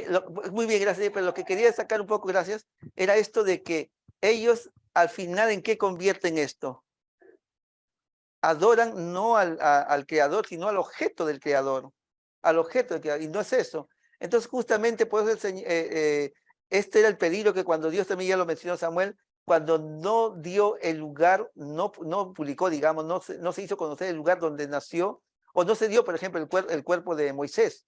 [SPEAKER 1] muy bien, gracias, pero lo que quería destacar un poco, gracias, era esto de que ellos al final ¿en qué convierten esto? Adoran no al creador, sino al objeto del creador, al objeto del creador, y no es eso. Entonces justamente por eso este era el peligro que cuando Dios también ya lo mencionó Samuel, cuando no dio el lugar, no publicó, digamos, no se hizo conocer el lugar donde nació, o no se dio, por ejemplo, el cuerpo de Moisés,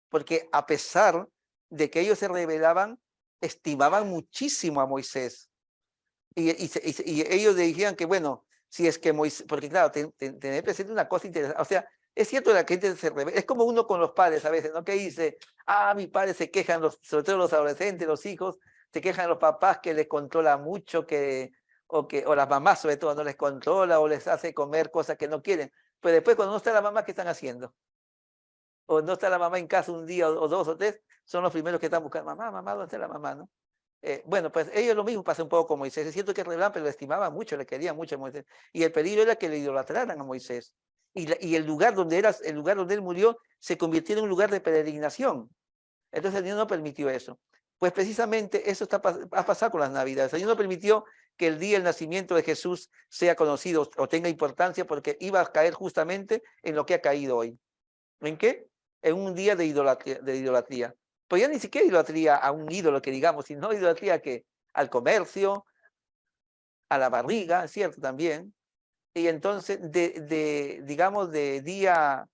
[SPEAKER 1] porque a pesar de que ellos se rebelaban, estimaban muchísimo a Moisés. Y ellos decían que, bueno, si es que Moisés, porque claro, tener presente una cosa interesante, o sea, es cierto que la gente se rebela, es como uno con los padres a veces, ¿no? Que dice, mis padres se quejan, sobre todo los adolescentes, los hijos, se quejan los papás que les controla mucho, o las mamás sobre todo no les controla, o les hace comer cosas que no quieren. Pero después cuando no está la mamá, ¿qué están haciendo? O no está la mamá en casa un día, o dos o tres, son los primeros que están buscando, mamá, ¿dónde está la mamá? ¿No? Bueno, pues ellos lo mismo pasa un poco con Moisés. Es cierto que rebelaban, pero lo estimaban mucho, le querían mucho a Moisés. Y el peligro era que le idolatraran a Moisés. Y el lugar donde él murió se convirtió en un lugar de peregrinación. Entonces Dios no permitió eso. Pues precisamente eso ha pasado con las Navidades. Dios no permitió que el día del nacimiento de Jesús sea conocido o tenga importancia porque iba a caer justamente en lo que ha caído hoy. ¿En qué? En un día de idolatría. Pues ya ni siquiera idolatría a un ídolo que digamos, sino idolatría que al comercio, a la barriga, ¿cierto? También. Y entonces, digamos, de día,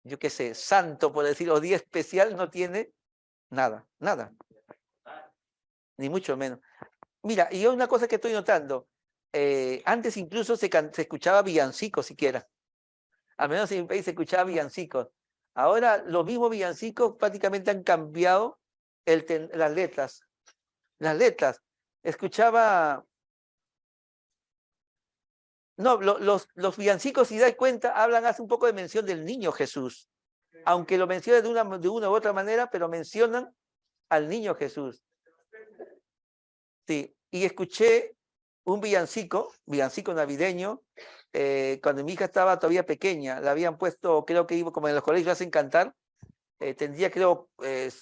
[SPEAKER 1] yo qué sé, santo, por decirlo, día especial, no tiene nada, nada. Ni mucho menos. Mira, y una cosa que estoy notando, antes incluso se escuchaba villancicos siquiera. Al menos en mi país se escuchaba villancicos. Ahora los mismos villancicos prácticamente han cambiado las letras. Las letras. Escuchaba... No, los villancicos, si dais cuenta, hace un poco de mención del niño Jesús. Aunque lo mencionan de una u otra manera, pero mencionan al niño Jesús. Sí, y escuché un villancico navideño, cuando mi hija estaba todavía pequeña, la habían puesto, creo que iba como en los colegios hacen cantar, tendría creo,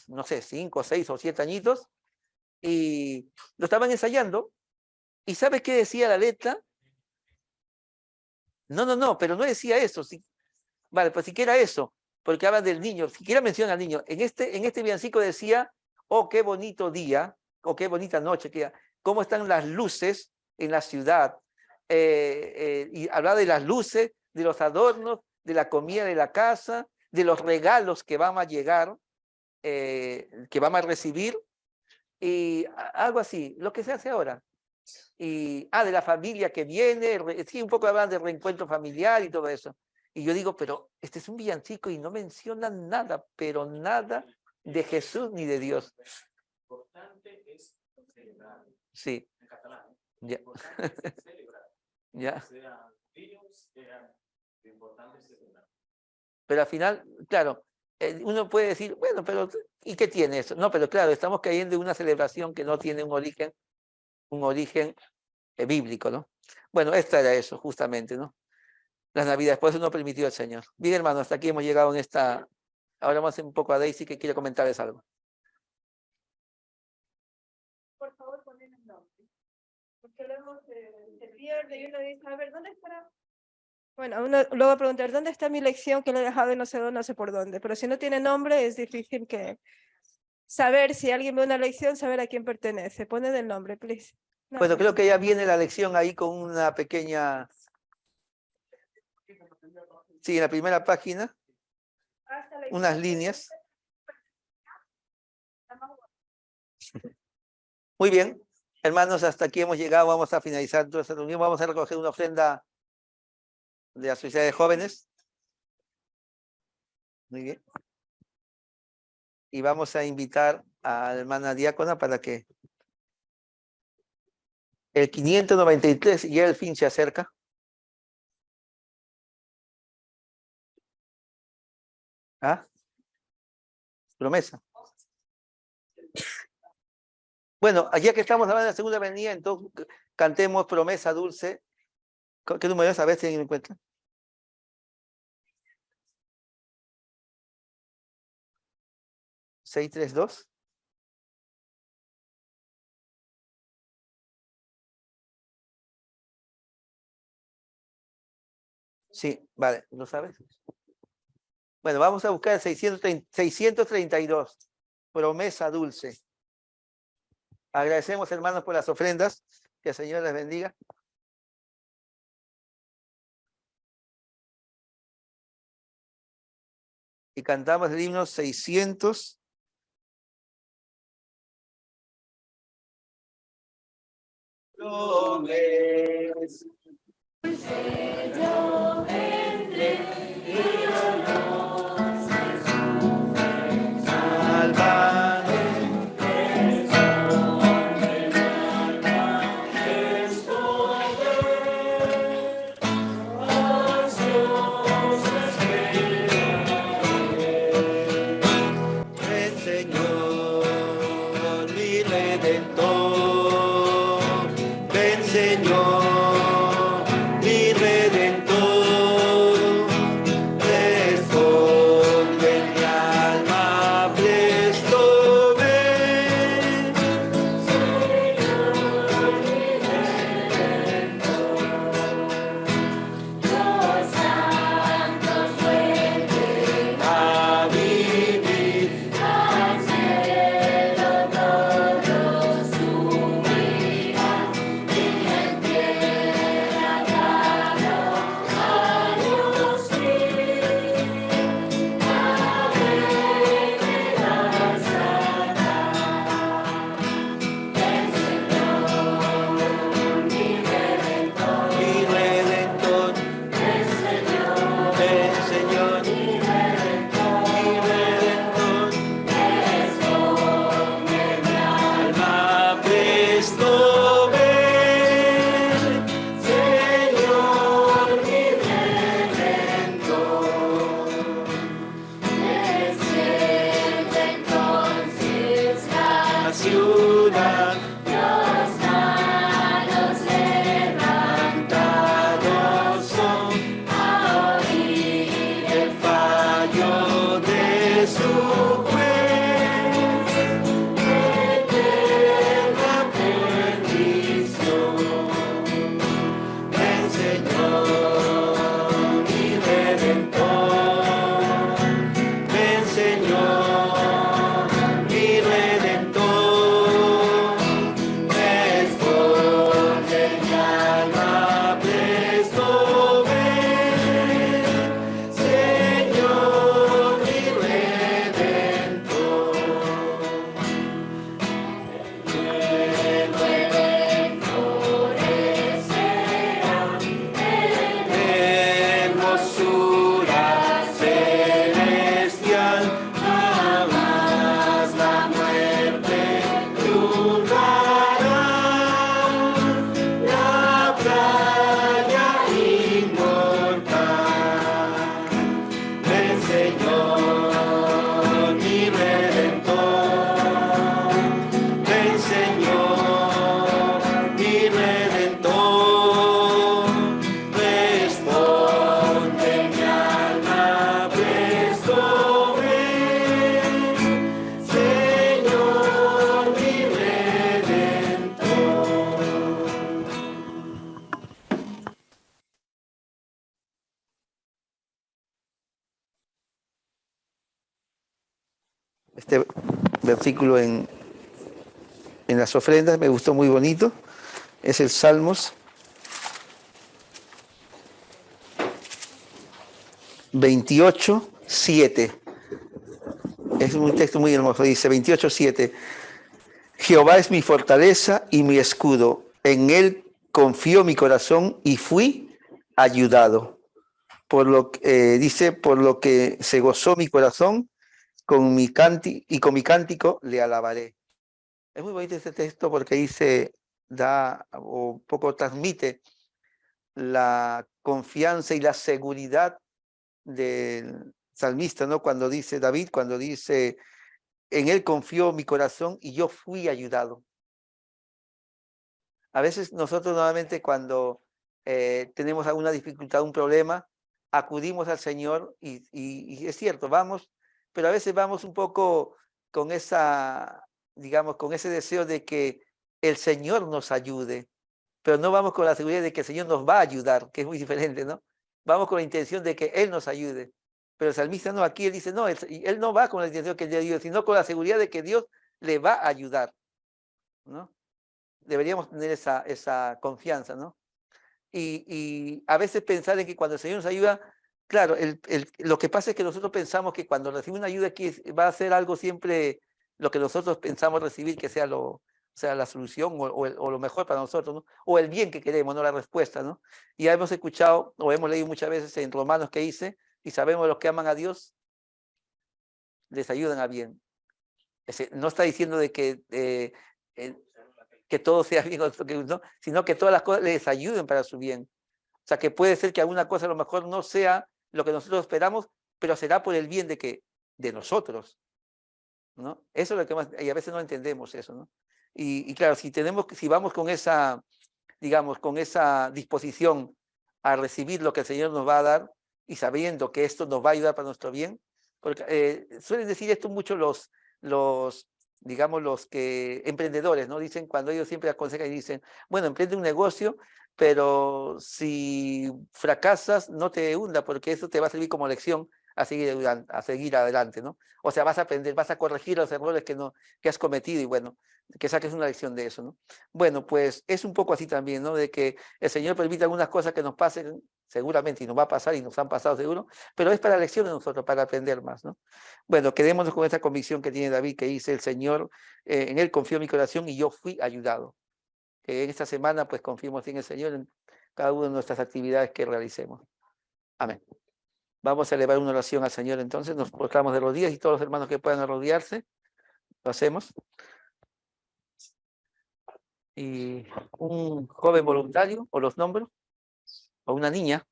[SPEAKER 1] no sé, 5, 6 o 7 añitos, y lo estaban ensayando, y ¿sabes qué decía la letra? No, pero no decía eso, sí. Vale, pues siquiera eso, porque habla del niño, siquiera menciona al niño. En este villancico decía, oh, qué bonito día, o qué bonita noche, cómo están las luces en la ciudad, y hablaba de las luces, de los adornos, de la comida de la casa, de los regalos que van a llegar, que vamos a recibir, y algo así, lo que se hace ahora. Y, de la familia que viene, sí, un poco hablan de reencuentro familiar y todo eso. Y yo digo, pero este es un villancico y no menciona nada, pero nada de Jesús ni de Dios.
[SPEAKER 11] Importante es celebrar.
[SPEAKER 1] Sí.
[SPEAKER 11] En catalán.
[SPEAKER 1] Ya.
[SPEAKER 11] Importante es celebrar.
[SPEAKER 1] Ya.
[SPEAKER 11] Sea Dios, sea lo importante es celebrar.
[SPEAKER 1] Pero al final, claro, uno puede decir, bueno, pero ¿y qué tiene eso? No, pero claro, estamos cayendo en una celebración que no tiene un origen bíblico, ¿no? Bueno, esta era eso, justamente, ¿no? Las Navidades, por eso no permitió el Señor. Bien, hermano, hasta aquí hemos llegado en esta... Ahora vamos a hacer un poco a Daisy que quiere comentarles algo.
[SPEAKER 10] Por favor, ponen el nombre. Porque luego se pierde y uno dice, a ver, ¿dónde estará? Bueno, uno luego va a preguntar, ¿dónde está mi lección que lo he dejado y no sé por dónde? Pero si no tiene nombre, es difícil que saber si alguien ve una lección, saber a quién pertenece. Ponen el nombre, please. No,
[SPEAKER 1] Bueno,
[SPEAKER 10] no.
[SPEAKER 1] creo que ya viene la lección ahí con una pequeña... Sí, en la primera página, unas líneas. Muy bien, hermanos, hasta aquí hemos llegado, vamos a finalizar toda esta reunión, vamos a recoger una ofrenda de la Sociedad de Jóvenes. Muy bien. Y vamos a invitar a la hermana diácona para que el 593, ya el fin se acerca. Promesa. Bueno, ya que estamos hablando de la segunda venida, entonces cantemos Promesa Dulce. ¿Qué número es? A ver si alguien me encuentra. ¿632? Sí, vale, ¿lo sabes? Bueno, vamos a buscar el 632. Promesa Dulce. Agradecemos, hermanos, por las ofrendas. Que el Señor les bendiga. Y cantamos el himno 600. Promesa. Yo vendré y Dios me salvaré. Señor, mi Redentor,
[SPEAKER 14] Señor, mi Redentor, responde mi alma, presto ven, Señor, mi Redentor.
[SPEAKER 1] Este versículo en las ofrendas me gustó, muy bonito. Es el Salmos 28:7. Es un texto muy hermoso. Dice 28:7. Jehová es mi fortaleza y mi escudo. En él confió mi corazón y fui ayudado. Por lo que se gozó mi corazón, con mi cántico le alabaré. Es muy bonito este texto porque dice, un poco transmite la confianza y la seguridad del salmista, ¿no? Cuando dice David, en él confió mi corazón y yo fui ayudado. A veces nosotros nuevamente cuando tenemos alguna dificultad, un problema, acudimos al Señor y es cierto, vamos, pero a veces vamos un poco con con ese deseo de que el Señor nos ayude, pero no vamos con la seguridad de que el Señor nos va a ayudar, que es muy diferente, ¿no? Vamos con la intención de que Él nos ayude. Pero el salmista no, aquí él dice, no, él no va con la intención que Dios ayude, sino con la seguridad de que Dios le va a ayudar, ¿no? Deberíamos tener esa confianza, ¿no? Y a veces pensar en que cuando el Señor nos ayuda, claro, lo que pasa es que nosotros pensamos que cuando recibimos una ayuda aquí va a ser algo siempre lo que nosotros pensamos recibir, que sea la solución o lo mejor para nosotros, ¿no? O el bien que queremos, no la respuesta, ¿no? Y ya hemos escuchado o hemos leído muchas veces en Romanos que dice, y sabemos los que aman a Dios, les ayudan a bien. No está diciendo de que todo sea bien, ¿no? Sino que todas las cosas les ayuden para su bien. O sea, que puede ser que alguna cosa a lo mejor no sea lo que nosotros esperamos, pero será por el bien de nosotros, ¿no? Eso es lo que más, y a veces no entendemos eso, ¿no? Y claro, si vamos con esa, con esa disposición a recibir lo que el Señor nos va a dar y sabiendo que esto nos va a ayudar para nuestro bien, porque suelen decir esto mucho los emprendedores, ¿no? Dicen, cuando ellos siempre aconsejan y dicen, bueno, emprende un negocio, pero si fracasas, no te hunda, porque eso te va a servir como lección a seguir adelante, ¿no? O sea, vas a aprender, vas a corregir los errores que has cometido y bueno, que saques una lección de eso, ¿no? Bueno, pues es un poco así también, ¿no? De que el Señor permite algunas cosas que nos pasen, seguramente, y nos va a pasar y nos han pasado seguro, pero es para lección de nosotros, para aprender más, ¿no? Bueno, quedémonos con esta convicción que tiene David, que dice el Señor, en él confió mi corazón y yo fui ayudado. En esta semana, pues confiemos en el Señor en cada una de nuestras actividades que realicemos. Amén. Vamos a elevar una oración al Señor, entonces nos postramos de rodillas y todos los hermanos que puedan arrodillarse, lo hacemos. Y un joven voluntario, o los nombro, o una niña.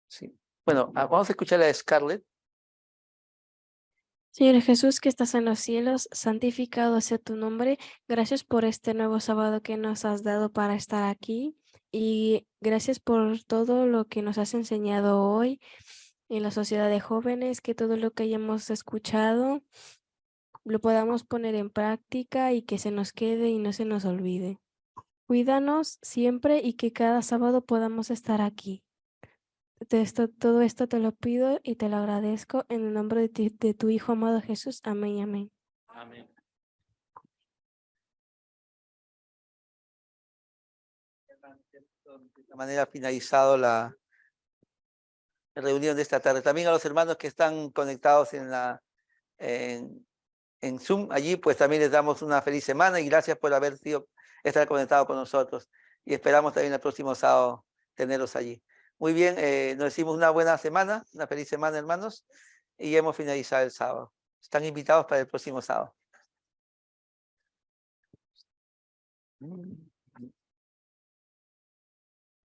[SPEAKER 1] Sí. Bueno, vamos a escuchar a Scarlett.
[SPEAKER 15] Señor Jesús, que estás en los cielos, santificado sea tu nombre. Gracias por este nuevo sábado que nos has dado para estar aquí y gracias por todo lo que nos has enseñado hoy en la sociedad de jóvenes, que todo lo que hayamos escuchado lo podamos poner en práctica y que se nos quede y no se nos olvide. Cuídanos siempre y que cada sábado podamos estar aquí. Todo esto te lo pido y te lo agradezco en el nombre de tu Hijo amado Jesús. Amén y amén.
[SPEAKER 11] Amén.
[SPEAKER 1] De esta manera ha finalizado la reunión de esta tarde. También a los hermanos que están conectados en Zoom allí, pues también les damos una feliz semana y gracias por estar conectados con nosotros. Y esperamos también el próximo sábado tenerlos allí. Muy bien, nos decimos una buena semana, una feliz semana, hermanos, y hemos finalizado el sábado. Están invitados para el próximo sábado.